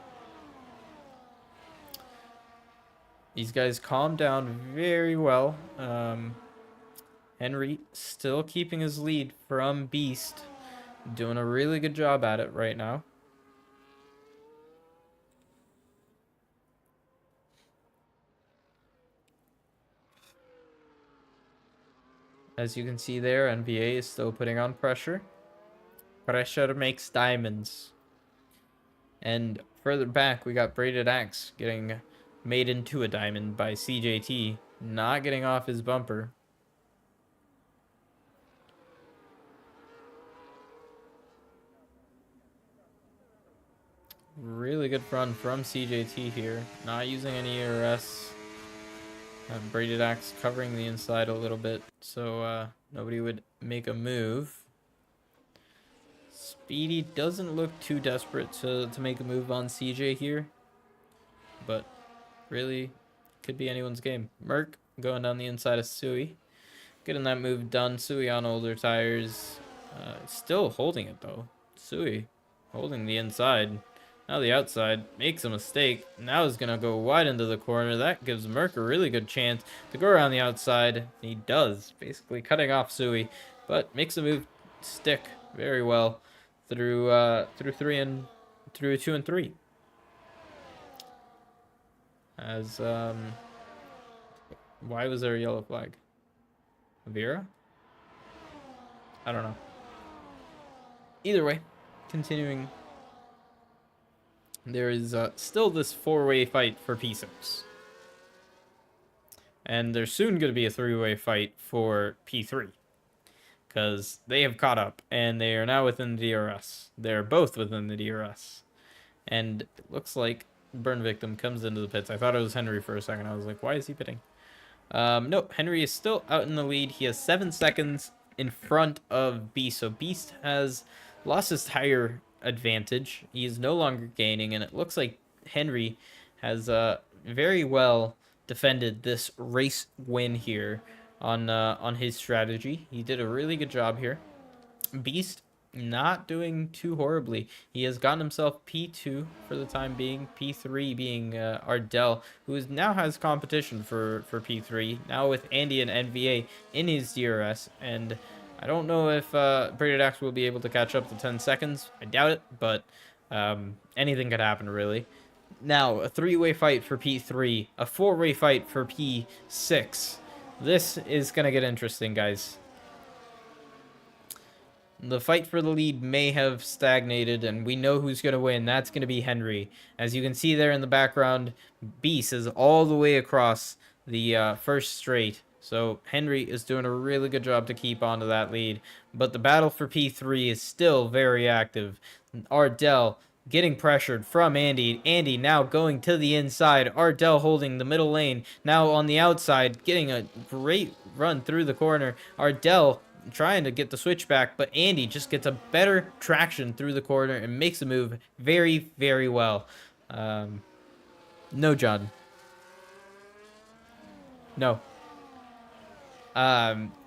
These guys calm down very well. Henry still keeping his lead from Beast. Doing a really good job at it right now. As you can see there, NVA is still putting on pressure. Pressure makes diamonds. And further back, we got Braided Axe getting made into a diamond by CJT, not getting off his bumper. Really good run from CJT here. Not using any ERS. Braided Axe covering the inside a little bit, so nobody would make a move. Speedy doesn't look too desperate to make a move on CJ here, but really could be anyone's game. Merc going down the inside of Sui, getting that move done. Sui on older tires, still holding it though. Sui holding the inside. Now the outside makes a mistake. Now is going to go wide into the corner. That gives Merc a really good chance to go around the outside. He does, basically cutting off Sui, but makes the move stick very well through 2 and 3. As why was there a yellow flag? Vera? I don't know. Either way, continuing. There is still this 4-way fight for P6. And there's soon going to be a 3-way fight for P3. Because they have caught up, and they are now within the DRS. They're both within the DRS. And it looks like Burn Victim comes into the pits. I thought it was Henry for a second. I was like, why is he pitting? No, Henry is still out in the lead. He has 7 seconds in front of Beast. So Beast has lost his tire advantage. He is no longer gaining, and it looks like Henry has very well defended this race win here on his strategy. He did a really good job here. Beast not doing too horribly. He has gotten himself P2 for the time being, P3 being Ardell, who now has competition for P3, now with Andy and NVA in his DRS, and I don't know if Braided Axe will be able to catch up to 10 seconds. I doubt it, but anything could happen, really. Now, a three-way fight for P3, a four-way fight for P6. This is going to get interesting, guys. The fight for the lead may have stagnated, and we know who's going to win. That's going to be Henry. As you can see there in the background, Beast is all the way across the first straight. So Henry is doing a really good job to keep onto that lead. But the battle for P3 is still very active. Ardell getting pressured from Andy. Andy now going to the inside. Ardell holding the middle lane. Now on the outside, getting a great run through the corner. Ardell trying to get the switch back, but Andy just gets a better traction through the corner and makes a move very, very well. No, John. No.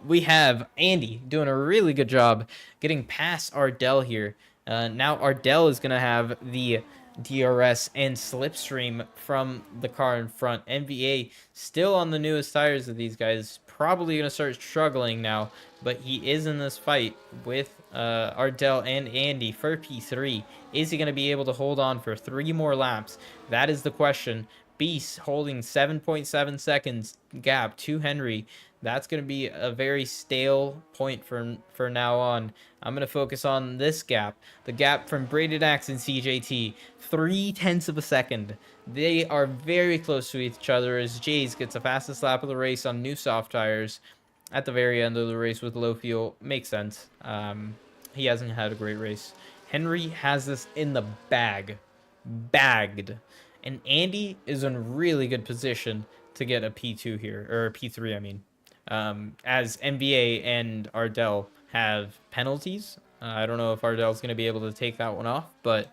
We have Andy doing a really good job getting past Ardell here. Now Ardell is going to have the DRS and slipstream from the car in front. NVA still on the newest tires of these guys. Probably going to start struggling now, but he is in this fight with Ardell and Andy for P3. Is he going to be able to hold on for 3 more laps? That is the question. Beast holding 7.7 seconds gap to Henry. That's going to be a very stale point for now on. I'm going to focus on this gap. The gap from Braided Axe and CJT. 0.3 of a second. They are very close to each other as Jays gets the fastest lap of the race on new soft tires at the very end of the race with low fuel. Makes sense. He hasn't had a great race. Henry has this in the bag. Bagged. And Andy is in really good position to get a P2 here, or a P3, I mean. As NBA and Ardell have penalties. I don't know if Ardell's going to be able to take that one off, but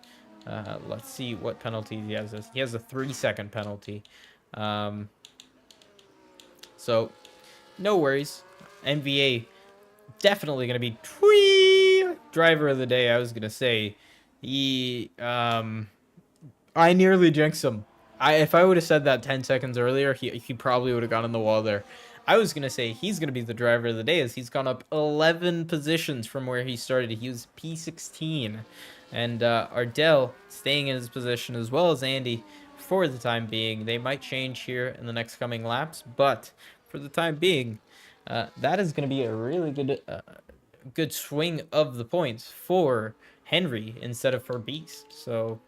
let's see what penalty he has. He has a 3-second penalty. So, no worries. NBA definitely going to be driver of the day. I was going to say, I nearly jinxed him. If I would have said that 10 seconds earlier, he probably would have gone in the wall there. I was going to say he's going to be the driver of the day as he's gone up 11 positions from where he started. He was P16. And Ardell staying in his position as well as Andy for the time being. They might change here in the next coming laps, but for the time being, that is going to be a really good swing of the points for Henry instead of for Beast. So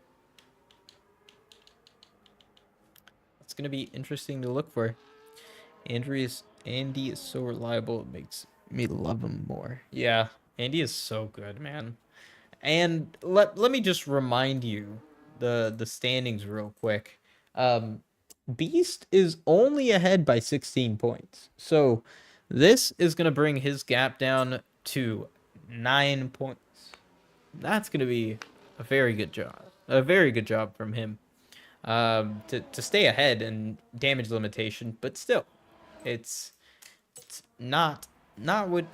it's going to be interesting to look for. Andy is so reliable, it makes me love him more. Yeah, Andy is so good, man. And let me just remind you the standings real quick. Beast is only ahead by 16 points. So this is going to bring his gap down to 9 points. That's going to be a very good job. A very good job from him. To stay ahead in damage limitation, but still, it's not what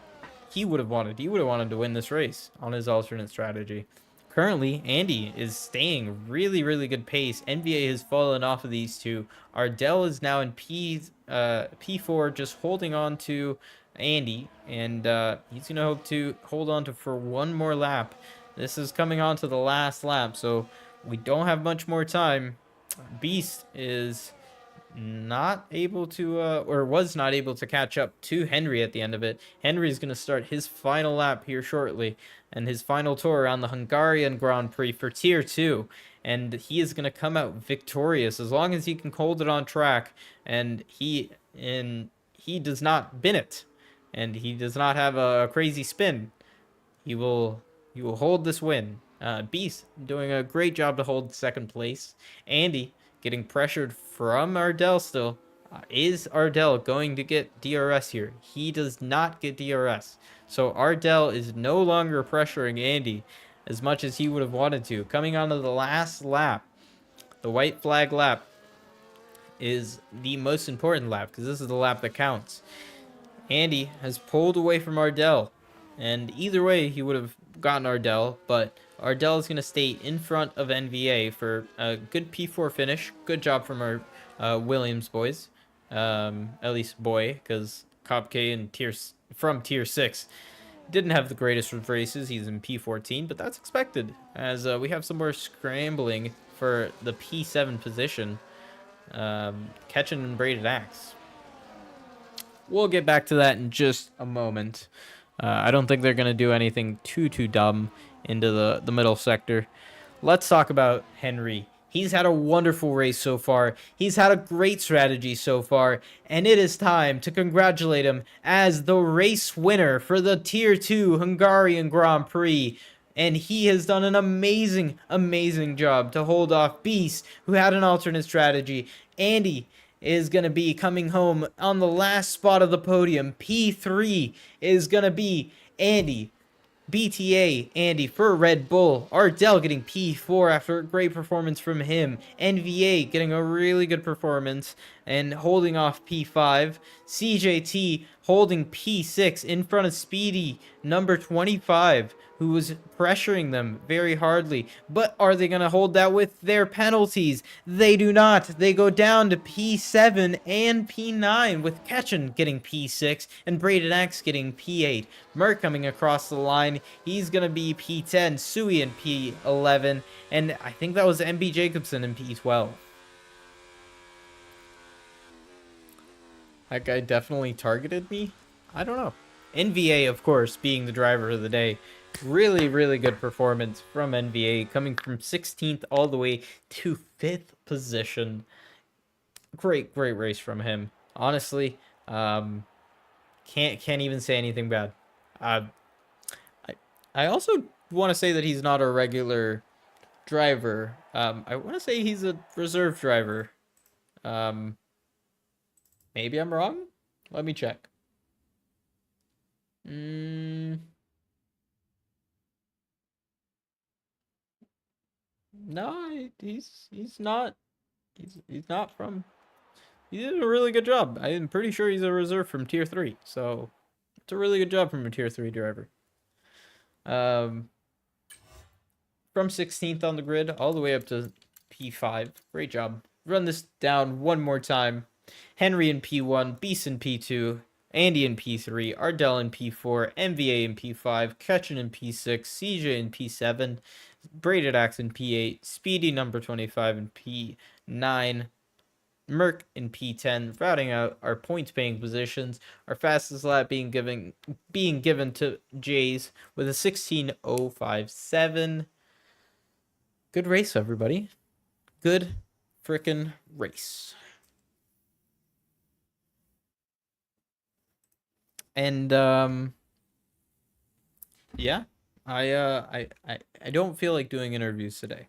he would have wanted. He would have wanted to win this race on his alternate strategy. Currently, Andy is staying really, really good pace. NVA has fallen off of these two. Ardell is now in P4, just holding on to Andy, and he's going to hope to hold on to for one more lap. This is coming on to the last lap, so we don't have much more time. Beast is not able to or was not able to catch up to Henry at the end of it. Henry is going to start his final lap here shortly and his final tour around the Hungarian Grand Prix for Tier 2, and he is going to come out victorious as long as he can hold it on track, and he does not bin it, and he does not have a crazy spin. He will hold this win. Beast doing a great job to hold second place. Andy getting pressured from Ardell still. Is Ardell going to get DRS here? He does not get DRS. So Ardell is no longer pressuring Andy as much as he would have wanted to. Coming onto the last lap, the white flag lap is the most important lap because this is the lap that counts. Andy has pulled away from Ardell, and either way he would have gotten Ardell, but Ardell is going to stay in front of NVA for a good P4 finish. Good job from our Williams boys, at least boy, because Kopke and from tier 6 didn't have the greatest of races. He's in P14, but that's expected as we have some more scrambling for the P7 position. Catching and braided axe. We'll get back to that in just a moment. I don't think they're going to do anything too dumb into the middle sector. Let's talk about Henry. He's had a wonderful race so far. He's had a great strategy so far. And it is time to congratulate him as the race winner for the Tier 2 Hungarian Grand Prix. And he has done an amazing job to hold off Beast, who had an alternate strategy. Andy is going to be coming home on the last spot of the podium. P3 is going to be Andy. BTA Andy for Red Bull. Ardell getting P4 after a great performance from him. NVA getting a really good performance and holding off P5. CJT holding P6 in front of Speedy, number 25, who was pressuring them very hardly. But are they going to hold that with their penalties? They do not. They go down to P7 and P9 with Ketchen getting P6 and Braided Axe getting P8. Merc coming across the line. He's going to be P10. Sui in P11. And I think that was MB Jacobson in P12. That guy definitely targeted me. I don't know. NVA, of course, being the driver of the day. Really good performance from NVA, coming from 16th all the way to 5th position. Great race from him. Honestly, can't even say anything bad. I also want to say that he's not a regular driver. I want to say he's a reserve driver. Maybe I'm wrong. Let me check. No, he's not. He's not from. He did a really good job. I'm pretty sure he's a reserve from tier 3. So it's a really good job from a tier 3 driver. From 16th on the grid all the way up to P5. Great job. Run this down one more time. Henry in P1, Beast in P2, Andy in P3, Ardell in P4, MVA in P5, Ketchen in P6, CJ in P7, Braided Axe in P8, Speedy number 25 in P9, Merc in P10, routing out our points paying positions. Our fastest lap being given to Jays with a 16:057. Good race, everybody. Good frickin' race. And yeah, I don't feel like doing interviews today,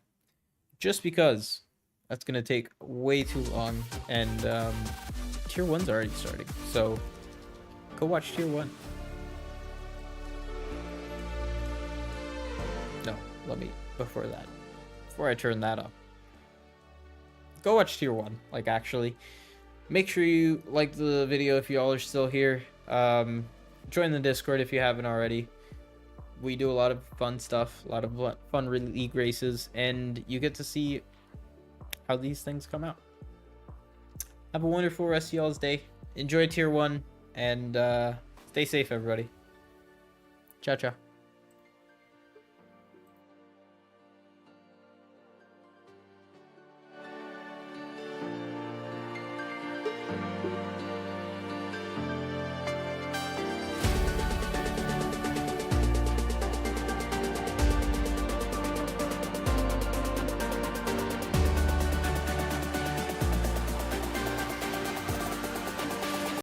just because that's gonna take way too long, and tier 1's already starting, so go watch tier 1. No, before I turn that up, go watch tier 1. Like, actually, make sure you like the video if y'all are still here. Join the Discord if you haven't already. We do a lot of fun stuff, a lot of fun league races, and you get to see how these things come out. Have a wonderful rest of y'all's day. Enjoy tier 1, and stay safe, everybody. Ciao.